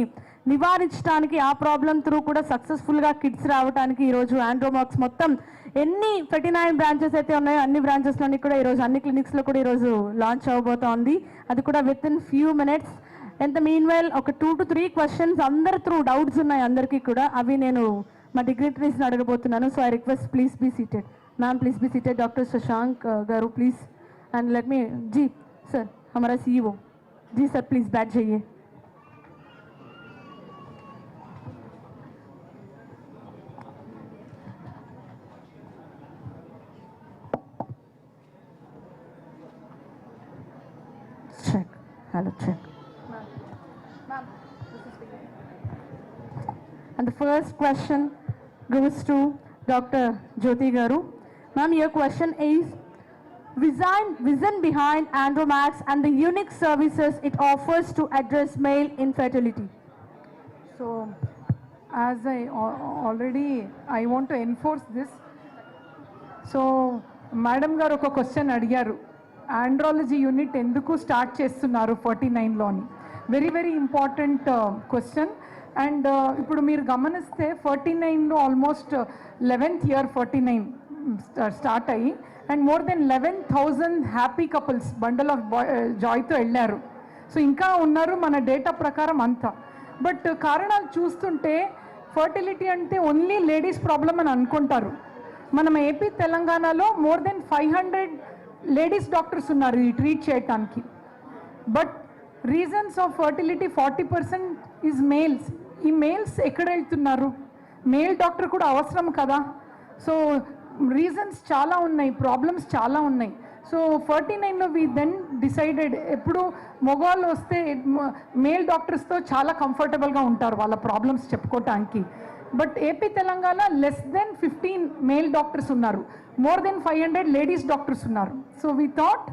నివారించడానికి, ఆ ప్రాబ్లం త్రూ కూడా సక్సెస్ఫుల్గా కిడ్స్ రావడానికి ఈరోజు ఆండ్రోమాక్స్ మొత్తం ఎన్ని 39 బ్రాంచెస్ అయితే ఉన్నాయో అన్ని బ్రాంచెస్లోని కూడా ఈరోజు అన్ని క్లినిక్స్లో కూడా ఈరోజు లాంచ్ అవ్వబోతోంది. అది కూడా విత్ ఇన్ ఫ్యూ మినిట్స్. ఎంత మీన్ వైల్ ఒక 2 to 3 క్వశ్చన్స్ అందరి త్రూ డౌట్స్ ఉన్నాయి అందరికీ కూడా, అవి నేను మా డిగ్నిటరీస్ని అడగబోతున్నాను. So I request please be seated. Ma'am please be seated. Doctor Shashank garu please, and let me ji sir हमारा CEO जी सर प्लीज बैठ जाइए. check hello check ma'am and the first question goes to Dr. Jyoti Garu. Ma'am, your question is vision behind Andromax and the unique services it offers to address male infertility. So, as I want to enforce this. So, Madam Garu oka question adigaru. Andrology unit enduku start chestunnaru 49లోని. Very important question. And ఇప్పుడు మీరు గమనిస్తే 49లో almost 11th year 49 start అయ్యి and more than 11,000 happy couples bundle of జాయ్తో వెళ్ళారు. So ఇంకా ఉన్నారు మన డేటా ప్రకారం అంతా. బట్ కారణాలు చూస్తుంటే ఫర్టిలిటీ అంటే ఓన్లీ లేడీస్ ప్రాబ్లం అని అనుకుంటారు. మనం ఏపీ తెలంగాణలో మోర్ దెన్ 500 లేడీస్ డాక్టర్స్ ఉన్నారు ఈ ట్రీట్ చేయటానికి. But reasons of fertility 40% is males. ఈ మేల్స్ ఎక్కడ వెళ్తున్నారు? మేల్ డాక్టర్ కూడా అవసరం కదా. సో రీజన్స్ చాలా ఉన్నాయి, ప్రాబ్లమ్స్ చాలా ఉన్నాయి. సో 49లో వి దెన్ డిసైడెడ్, ఎప్పుడు మగవాళ్ళు వస్తే మేల్ డాక్టర్స్తో చాలా కంఫర్టబుల్గా ఉంటారు వాళ్ళ ప్రాబ్లమ్స్ చెప్పుకోవటానికి. But AP Telangana less than 15 male doctors ఉన్నారు, మోర్ దెన్ 500 లేడీస్ డాక్టర్స్ ఉన్నారు. So we thought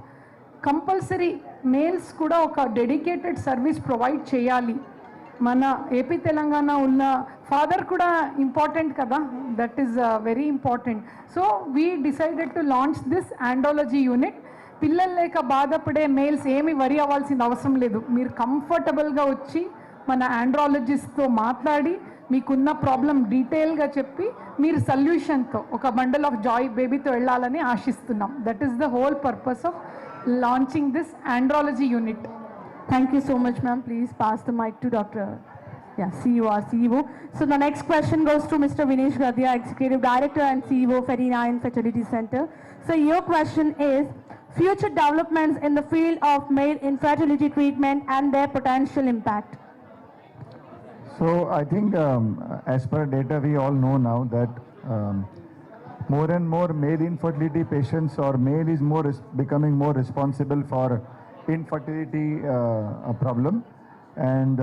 compulsory males కూడా ఒక డెడికేటెడ్ సర్వీస్ ప్రొవైడ్ చేయాలి. మన ఏపీ తెలంగాణ ఉన్న ఫాదర్ కూడా ఇంపార్టెంట్ కదా, that is very important. So we decided to launch this andrology unit. పిల్లలు లేక బాధపడే మేల్స్ ఏమి వరి అవ్వాల్సిన అవసరం లేదు. మీరు కంఫర్టబుల్గా వచ్చి మన ఆండ్రాలజిస్ట్తో మాట్లాడి మీకున్న ప్రాబ్లం డీటెయిల్గా చెప్పి మీరు సొల్యూషన్తో ఒక బండల్ ఆఫ్ జాయ్ బేబీతో వెళ్ళాలని ఆశిస్తున్నాం. That is the whole purpose of launching this andrology unit. Thank you so much, ma'am. Please pass the mic to Dr. CEO, our CEO. So the next question goes to Mr. Vinesh Gadia, Executive Director and CEO, 39 Fertility Center. So your question is, future developments in the field of male infertility treatment and their potential impact. So I think as per data we all know now that more and more male infertility patients or male is becoming more responsible for infertility problem, and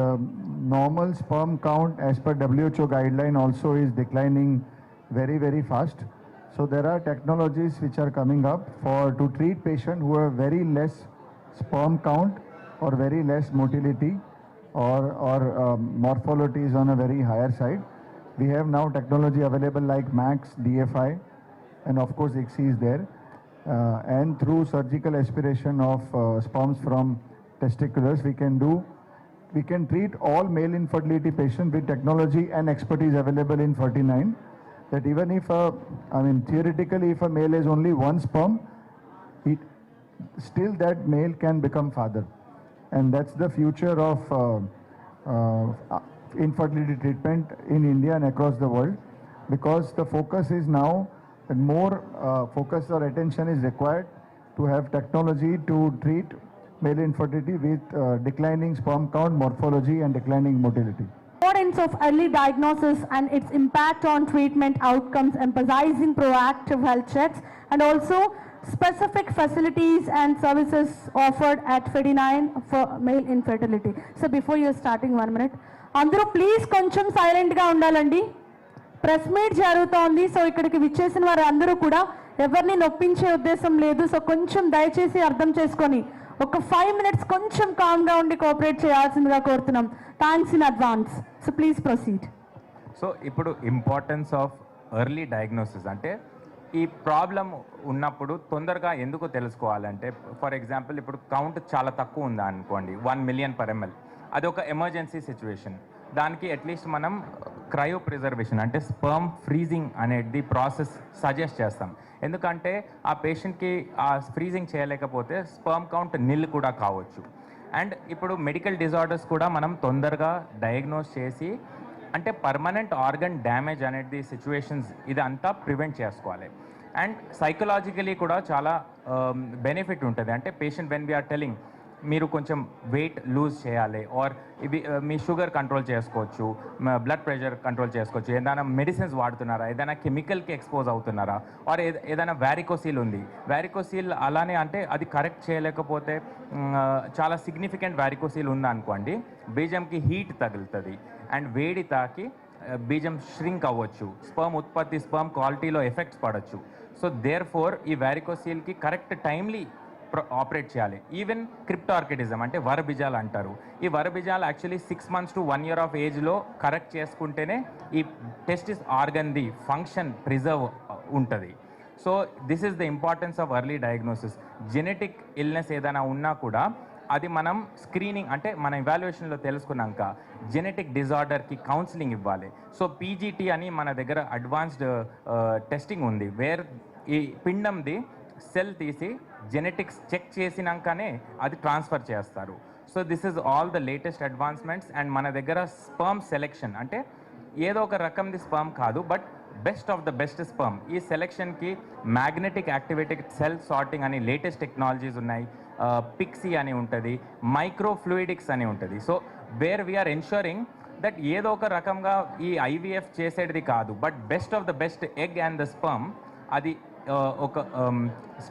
normal sperm count as per WHO guideline also is declining very fast. So there are technologies which are coming up to treat patients who have very less sperm count or very less motility or morphology is on a very higher side. We have now technology available like Max, DFI, and of course ICSI is there. And through surgical aspiration of sperms from testiculars, we can treat all male infertility patients with technology and expertise available in 49. That even if theoretically if a male has only one sperm, still that male can become father, and that's the future of infertility treatment in India and across the world, because the focus is now and more focus or attention is required to have technology to treat male infertility with declining sperm count, morphology and declining motility. Importance of early diagnosis and its impact on treatment outcomes, emphasizing proactive health checks and also specific facilities and services offered at 39 for male infertility. So before you're starting 1 minute, andru please koncham silent ga undalandi. Press meet జరుగుతోంది. So ఇక్కడికి విచ్చేసిన వారు అందరూ కూడా ఎవరిని నొప్పించే ఉద్దేశం లేదు. So కొంచెం దయచేసి అర్థం చేసుకొని ఒక 5 minutes కొంచెం కామ్గా ఉండి కోఆపరేట్ చేయాల్సిందిగా కోరుతున్నాం. Thanks in advance. So please proceed. So ఇప్పుడు ఇంపార్టెన్స్ ఆఫ్ ఎర్లీ డయాగ్నోసిస్ అంటే ఈ ప్రాబ్లం ఉన్నప్పుడు తొందరగా ఎందుకు తెలుసుకోవాలంటే, ఫర్ ఎగ్జాంపుల్ ఇప్పుడు కౌంట్ చాలా తక్కువ ఉందా అనుకోండి, 1 million per ml, అది ఒక ఎమర్జెన్సీ సిచ్యువేషన్. దానికి అట్లీస్ట్ మనం క్రయో ప్రిజర్వేషన్ అంటే స్పర్మ్ ఫ్రీజింగ్ అనేది ప్రాసెస్ సజెస్ట్ చేస్తాం. ఎందుకంటే ఆ పేషెంట్కి ఆ ఫ్రీజింగ్ చేయలేకపోతే స్పర్మ్ కౌంట్ నిల్ కూడా కావచ్చు. అండ్ ఇప్పుడు మెడికల్ డిజార్డర్స్ కూడా మనం తొందరగా డయాగ్నోస్ చేసి అంటే పర్మనెంట్ ఆర్గన్ డ్యామేజ్ అనేది సిచ్యువేషన్స్ ఇదంతా ప్రివెంట్ చేసుకోవాలి. అండ్ సైకలాజికలీ కూడా చాలా బెనిఫిట్ ఉంటుంది. అంటే పేషెంట్ వెన్ వీఆర్ టెలింగ్ మీరు కొంచెం వెయిట్ లూజ్ చేయాలి, ఆర్ ఇవి మీ షుగర్ కంట్రోల్ చేసుకోవచ్చు, బ్లడ్ ప్రెషర్ కంట్రోల్ చేసుకోవచ్చు, ఏదైనా మెడిసిన్స్ వాడుతున్నారా, ఏదైనా కెమికల్కి ఎక్స్పోజ్ అవుతున్నారా, ఆర్ ఏదైనా వ్యారికోసీల్ ఉంది, వ్యారికోసీల్ అలానే అంటే అది కరెక్ట్ చేయలేకపోతే చాలా సిగ్నిఫికెంట్ వ్యారికోసీల్ ఉందనుకోండి, బీజంకి హీట్ తగులుతుంది అండ్ వేడి తాకి బీజం ష్రింక్ అవ్వచ్చు, స్పర్మ్ ఉత్పత్తి స్పర్మ్ క్వాలిటీలో ఎఫెక్ట్స్ పడవచ్చు. సో దేర్ ఫోర్ ఈ వ్యారికోసీల్కి కరెక్ట్ టైమ్లీ ఆపరేట్ చేయాలి. ఈవెన్ క్రిప్టార్కిటిజం అంటే వరబీజాలు అంటారు. ఈ వరబీజాలు actually 6 months to 1 year of ఏజ్లో కరెక్ట్ చేసుకుంటేనే ఈ టెస్టిస్ ఆర్గన్ది ఫంక్షన్ ప్రిజర్వ్ ఉంటుంది. So this is the importance of early diagnosis. Genetic illness ఏదైనా ఉన్నా కూడా అది మనం స్క్రీనింగ్ అంటే మన ఇవాల్యుయేషన్లో తెలుసుకున్నాక జెనెటిక్ డిజార్డర్కి కౌన్సిలింగ్ ఇవ్వాలి. సో పీజీటీ అని మన దగ్గర అడ్వాన్స్డ్ టెస్టింగ్ ఉంది, వేర్ ఈ పిండంది సెల్ తీసి జెనెటిక్స్ చెక్ చేసినాకనే అది ట్రాన్స్ఫర్ చేస్తారు. So this is all the latest advancements. And మన దగ్గర స్పర్మ్ సెలెక్షన్ అంటే ఏదో ఒక రకంది స్పర్మ్ కాదు, but best of the best sperm. ఈ సెలెక్షన్కి మ్యాగ్నెటిక్ యాక్టివేటెడ్ సెల్ సార్టింగ్ అని లేటెస్ట్ టెక్నాలజీస్ ఉన్నాయి, పిక్సీ అని ఉంటుంది, మైక్రోఫ్లూయిడిక్స్ అని ఉంటుంది. So where we are ensuring that ఏదో ఒక రకంగా ఈ ఐవీఎఫ్ చేసేది కాదు, but best of the best egg and the sperm అది ఒక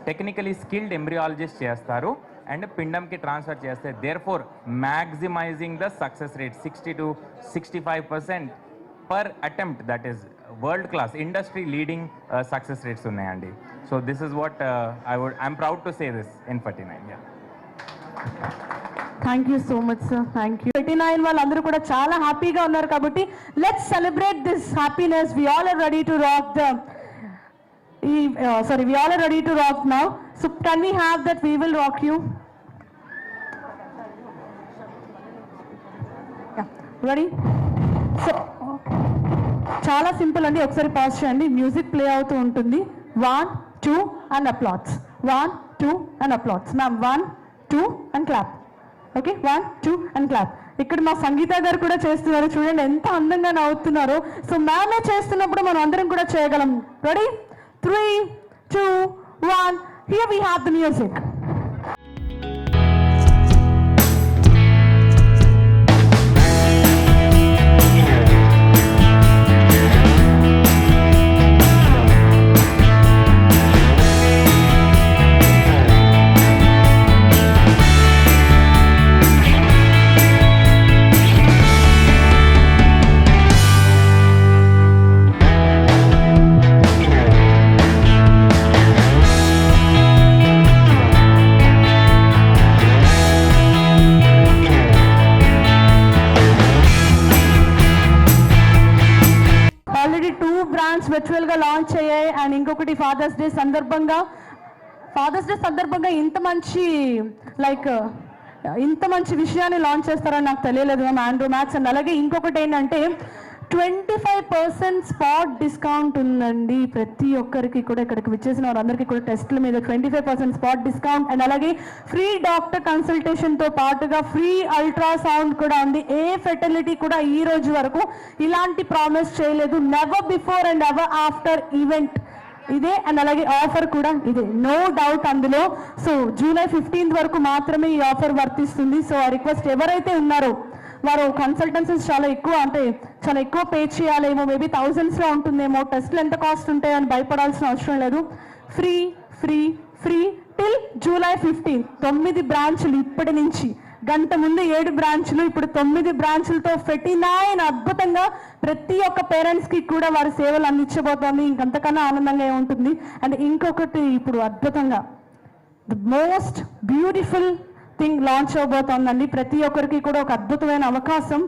టెక్నికలీ స్కిల్డ్ ఎంబ్రియాలజిస్ట్ చేస్తారు అండ్ పిండంకి ట్రాన్స్ఫర్ చేస్తే there for maximising the success rate 60 to 65% per attempt. That is world class industry leading success rates ఉన్నాయండి. So this is what I'm proud to say this in 49. Thank you so much sir. Thank you. 39 వాళ్ళందరూ కూడా చాలా హ్యాపీగా ఉన్నారు కాబట్టి let's celebrate this happiness. We all are ready to rock the we all are ready to rock now. So can we have that we will rock you? Yeah, ready? So చాలా simple అండి, ఒకసారి pause చేయండి, music play అవుతూ ఉంటుంది. 1 2 and applause. 1 2 and applause. Ma'am 1 2 and clap. Okay 1 2 and clap. ఇక్కడ మా సంగీత గారు కూడా చేస్తున్నారు, చూడండి ఎంత అందంగా నవ్వుతున్నారో. సో మ్యామే చేస్తున్నప్పుడు మనం అందరం కూడా చేయగలం. Ready? 3 2 1. Here we have the music. virtual launch అయ్యాయి అండ్ ఇంకొకటి ఫాదర్స్ డే సందర్భంగా ఇంత మంచి విషయాన్ని లాంచ్ చేస్తారని నాకు తెలియలేదు మ్యామ్. ఆండ్రో మ్యాక్స్ అండ్ అలాగే ఇంకొకటి ఏంటంటే 25% స్పాట్ డిస్కౌంట్ ఉందండి ప్రతి ఒక్కరికి కూడా, ఇక్కడికి విచ్చేసిన వారందరికీ కూడా టెస్ట్ల మీద 25% స్పాట్ డిస్కౌంట్ అండ్ అలాగే ఫ్రీ డాక్టర్ కన్సల్టేషన్తో పాటుగా ఫ్రీ అల్ట్రాసౌండ్ కూడా ఉంది. ఏ ఫెర్టిలిటీ కూడా ఈ రోజు వరకు ఇలాంటి ప్రామిస్ చేయలేదు. Never before and ever after event ఇదే అండ్ అలాగే ఆఫర్ కూడా ఇదే, నో డౌట్ అందులో. సో జూలై 15th వరకు మాత్రమే ఈ ఆఫర్ వర్తిస్తుంది. సో ఆ రిక్వెస్ట్ ఎవరైతే ఉన్నారో వారు కన్సల్టెన్సీస్ చాలా ఎక్కువ పే చేయాలేమో, మేబీ థౌజండ్స్లో ఉంటుందేమో, టెస్ట్లు ఎంత కాస్ట్ ఉంటాయో అని భయపడాల్సిన అవసరం లేదు. Free free free till July 15. 9 బ్రాంచులు ఇప్పటి నుంచి, గంట ముందు 7 బ్రాంచులు, ఇప్పుడు 9 బ్రాంచులతో 49 అద్భుతంగా ప్రతి ఒక్క పేరెంట్స్కి కూడా వారి సేవలు అందించబోతోంది. ఇంకంతకన్నా ఆనందంగా ఉంటుంది. అండ్ ఇంకొకటి ఇప్పుడు అద్భుతంగా the most beautiful thing launch అవబోతోందండి. ప్రతి ఒక్కరికి కూడా ఒక అద్భుతమైన అవకాశం.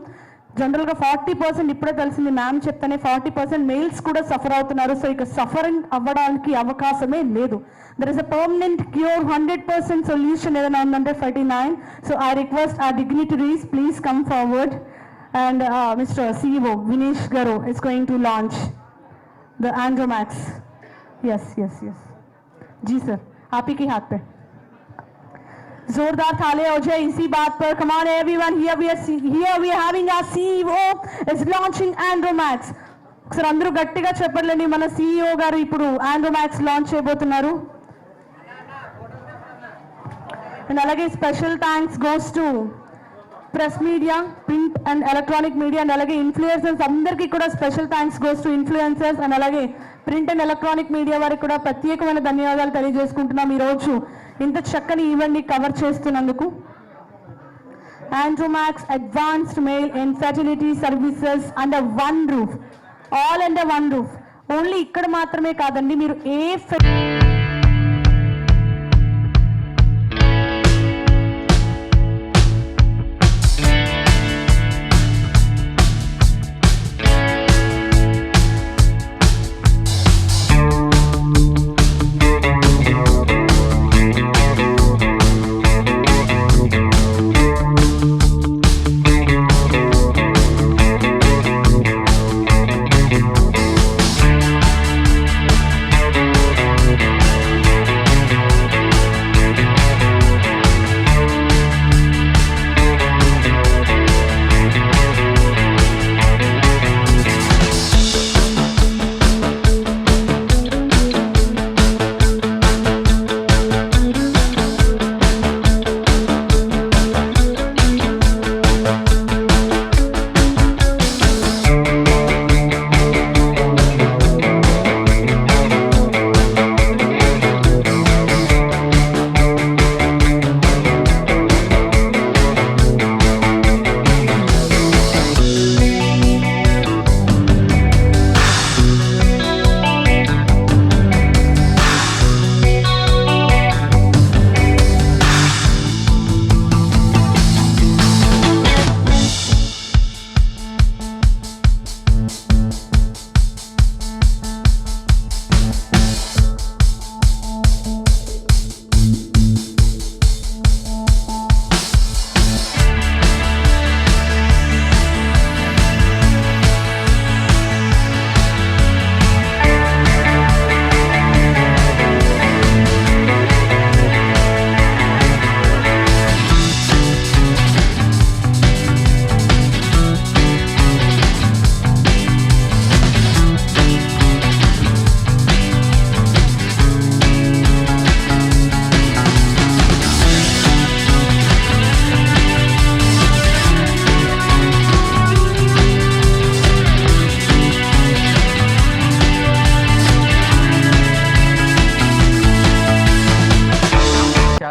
జనరల్గా 40% ఇప్పుడే తెలిసింది మ్యామ్ చెప్తానే 40% మేల్స్ కూడా సఫర్ అవుతున్నారు. సో ఇక సఫరింగ్ అవ్వడానికి అవకాశమే లేదు. There is a permanent cure 100% solution ఏదైనా ఉందంటే 39. So I request the dignitaries please come forward and mister CEO Vinesh Garu is going to launch the Andromax. Yes. जी सर, आप ही के हाथ पे जोरदार ताले हो जाए इसी बात पर. Come on everyone, here we are having our CEO is launching Andromax. ఒకసారి అందరూ గట్టిగా చెప్పండి, మన CEO గారు ఇప్పుడు Andromax లాంచ్ చేయబోతున్నారు. అండ్ అలాగే special thanks goes to press media, print and electronic media and అలాగే ఇన్ఫ్లుయెన్సర్స్ అందరికీ కూడా special thanks goes to influencers and అలాగే ప్రింట్ అండ్ ఎలక్ట్రానిక్ మీడియా వారికి కూడా ప్రత్యేకమైన ధన్యవాదాలు తెలియజేసుకుంటున్నాం ఈరోజు ఇంత చక్కని ఈవెంట్ని కవర్ చేస్తున్నందుకు. Andromax advanced male infertility services under one roof, all under one roof. Only ఇక్కడ మాత్రమే కాదండి, మీరు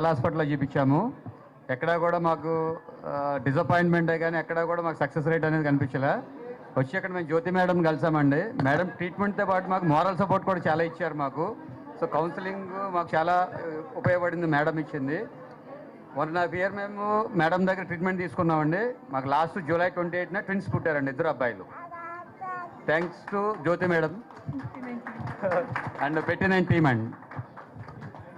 హాస్పిటల్లో చూపించాము. ఎక్కడా కూడా మాకు డిసప్పాయింట్మెంటే కానీ ఎక్కడా కూడా మాకు సక్సెస్ రేట్ అనేది కనిపించలే. వచ్చి అక్కడ మేము జ్యోతి మేడం కలిసామండి. మేడం ట్రీట్మెంట్తో పాటు మాకు మోరల్ సపోర్ట్ కూడా చాలా ఇచ్చారు మాకు. సో కౌన్సిలింగ్ మాకు చాలా ఉపయోగపడింది, మేడం ఇచ్చింది. 1.5 year మేము మేడం దగ్గర ట్రీట్మెంట్ తీసుకున్నామండి. మాకు లాస్ట్ July 28న ట్విన్స్ పుట్టారండి, 2 అబ్బాయిలు. Thanks to Jyothi madam and 39 team అండి.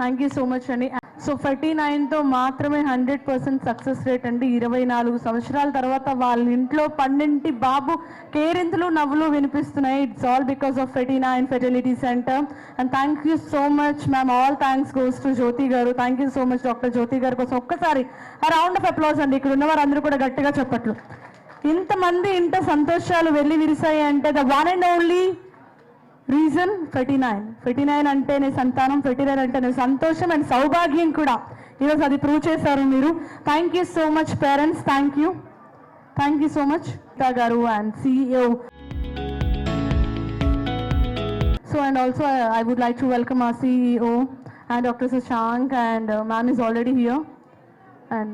థ్యాంక్ యూ సో మచ్ అండి. సో 39తో మాత్రమే 100% సక్సెస్ రేట్ అండి. 24 సంవత్సరాల తర్వాత వాళ్ళ ఇంట్లో 12 బాబు కేరింతలు నవ్వులు వినిపిస్తున్నాయి. It's all because of 39 fertility centre. And thank you so much ma'am. All thanks goes to Jyoti garu. Thank you so much doctor Jyoti గారి కోసం ఒక్కసారి రౌండ్ ఆఫ్ అప్లాజ్ అండి. ఇక్కడ ఉన్న వారందరూ కూడా గట్టిగా చెప్పట్లు. ఇంతమంది ఇంత సంతోషాలు వెళ్ళి విరిసాయి అంటే the one and only reason 39 అంటేనే సంతానం, 39 అంటేనే సంతోషం అండ్ సౌభాగ్యం కూడా. ఈరోజు అది ప్రూవ్ చేశారు మీరు. Thank you so much parents. Thank you so much గారు and CEO. So and also I would like to welcome our CEO and Dr. Shashank and ma'am is already here and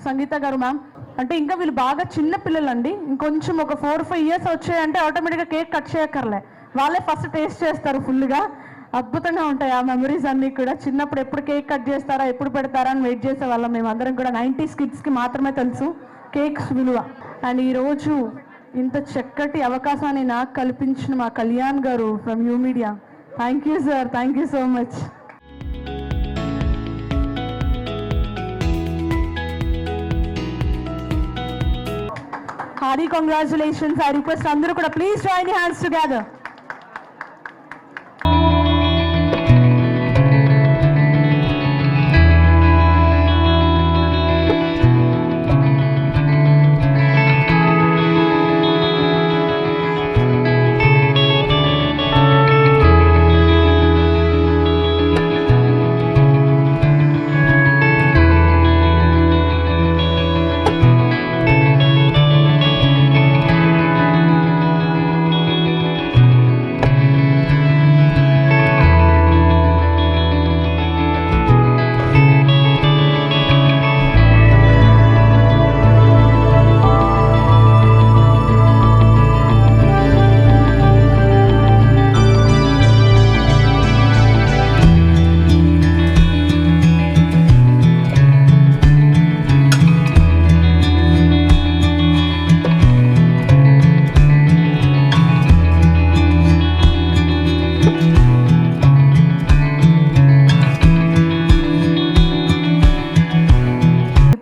సంగీత గారు ma'am. అంటే ఇంకా వీళ్ళు బాగా చిన్న పిల్లలండి. ఇంకొంచెం ఒక 4-5 years వచ్చాయంటే ఆటోమేటిక్గా కేక్ కట్ చేయక్కర్లే, వాళ్ళే ఫస్ట్ టేస్ట్ చేస్తారు ఫుల్గా. అద్భుతంగా ఉంటాయి ఆ మెమరీస్ అన్నీ కూడా. చిన్నప్పుడు ఎప్పుడు కేక్ కట్ చేస్తారా, ఎప్పుడు పెడతారా అని వెయిట్ చేసేవాళ్ళం మేమందరం కూడా. 90s కిడ్స్కి మాత్రమే తెలుసు కేక్స్ విలువ. అండ్ ఈరోజు ఇంత చక్కటి అవకాశాన్ని నాకు కల్పించిన మా కళ్యాణ్ గారు from you media, thank you sir, thank you so much. Hearty congratulations. I request అందరూ కూడా please join the hands together.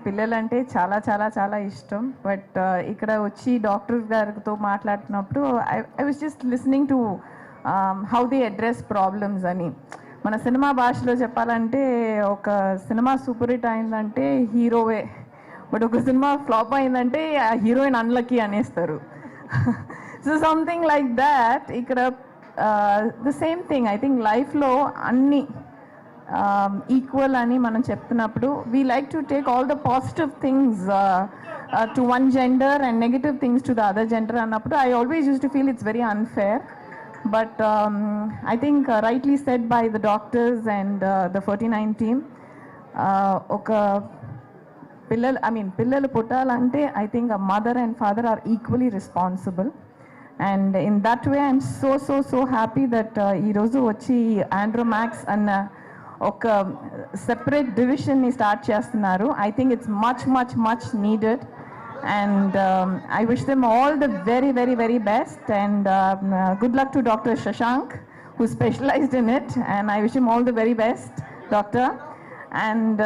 పిల్లలంటే చాలా చాలా చాలా ఇష్టం. బట్ ఇక్కడ వచ్చి డాక్టర్ గారితో మాట్లాడుతున్నప్పుడు I was just listening to how they address problems అని. మన సినిమా భాషలో చెప్పాలంటే ఒక సినిమా సూపర్ హిట్ అయిందంటే హీరోవే, బట్ ఒక సినిమా ఫ్లాప్ అయిందంటే ఆ హీరోయిన్ అన్లక్కీ అనేస్తారు. సో సంథింగ్ లైక్ దాట్ ఇక్కడ the same thing. I think లైఫ్లో అన్ని ఈక్వల్ అని మనం చెప్తున్నప్పుడు we like to take all the positive things to one gender and negative things to the other gender అన్నప్పుడు I always use to feel it's very unfair. But I think rightly said by the doctors and the 49 team, ఒక పిల్లలు పుట్టాలంటే I think a mother and father are equally responsible. And in that way I'm so happy that ఈరోజు వచ్చి ఆండ్రోమాక్స్ అన్న ఒక separate డివిజన్ని start చేస్తున్నారు. I think it's much needed and I wish them all the very best and good luck to doctor Shashank who specialized in it, and I wish him all the very best, doctor. And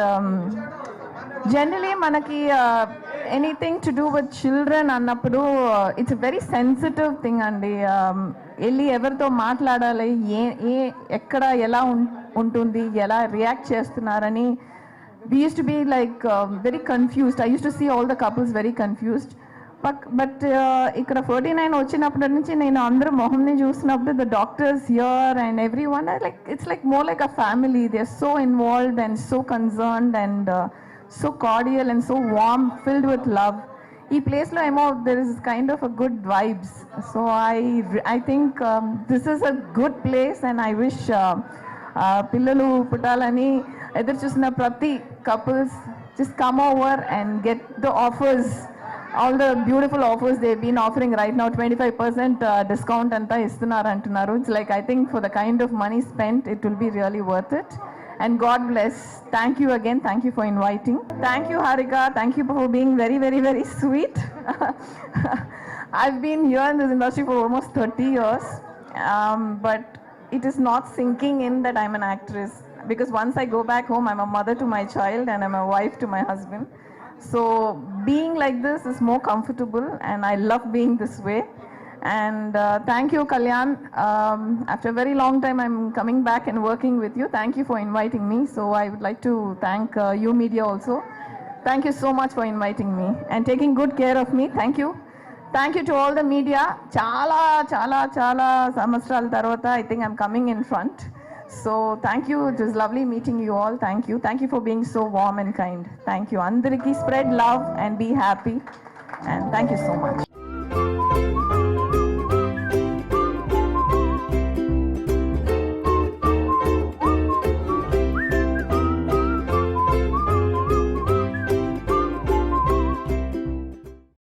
generally manaki anything to do with children annappudu it's a very sensitive thing andi. elli everto maatladali ekkada ela untundi ela react chestunarani we used to be like very confused. I used to see all the couples very confused. But ఇక్కడ 49 వచ్చినప్పటి నుంచి నేను అందరూ మొహంని చూసినప్పుడు the doctors here and everyone are like, it's like more like a family. They're so involved and so concerned and so cordial and so warm, filled with love. ఈ ప్లేస్లో ఏమో there is kind of a good vibes. So I think this is a good place and I wish పిల్లలు పుట్టాలని ఎదురు చూసిన ప్రతి couples just come over and get the offers, all the beautiful offers they've been offering right now. 25% discount anta istunaru antunaru. It's like, I think for the kind of money spent, it will be really worth it. And God bless. Thank you again. Thank you for inviting. Thank you, Harika. Thank you for being very sweet. I've been here in this industry for almost 30 years, but it is not sinking in that I'm an actress, because once I go back home, I'm a mother to my child and I'm a wife to my husband. So being like this is more comfortable and I love being this way. And thank you, Kalyan. After a very long time I'm coming back and working with you. Thank you for inviting me. So I would like to thank you media also. Thank you so much for inviting me and taking good care of me. Thank you. Thank you to all the media. Chala samvatsarala tarvata I think I'm coming in front. So thank you. It was lovely meeting you all. Thank you for being so warm and kind. Thank you. Andariki spread love and be happy, and thank you so much.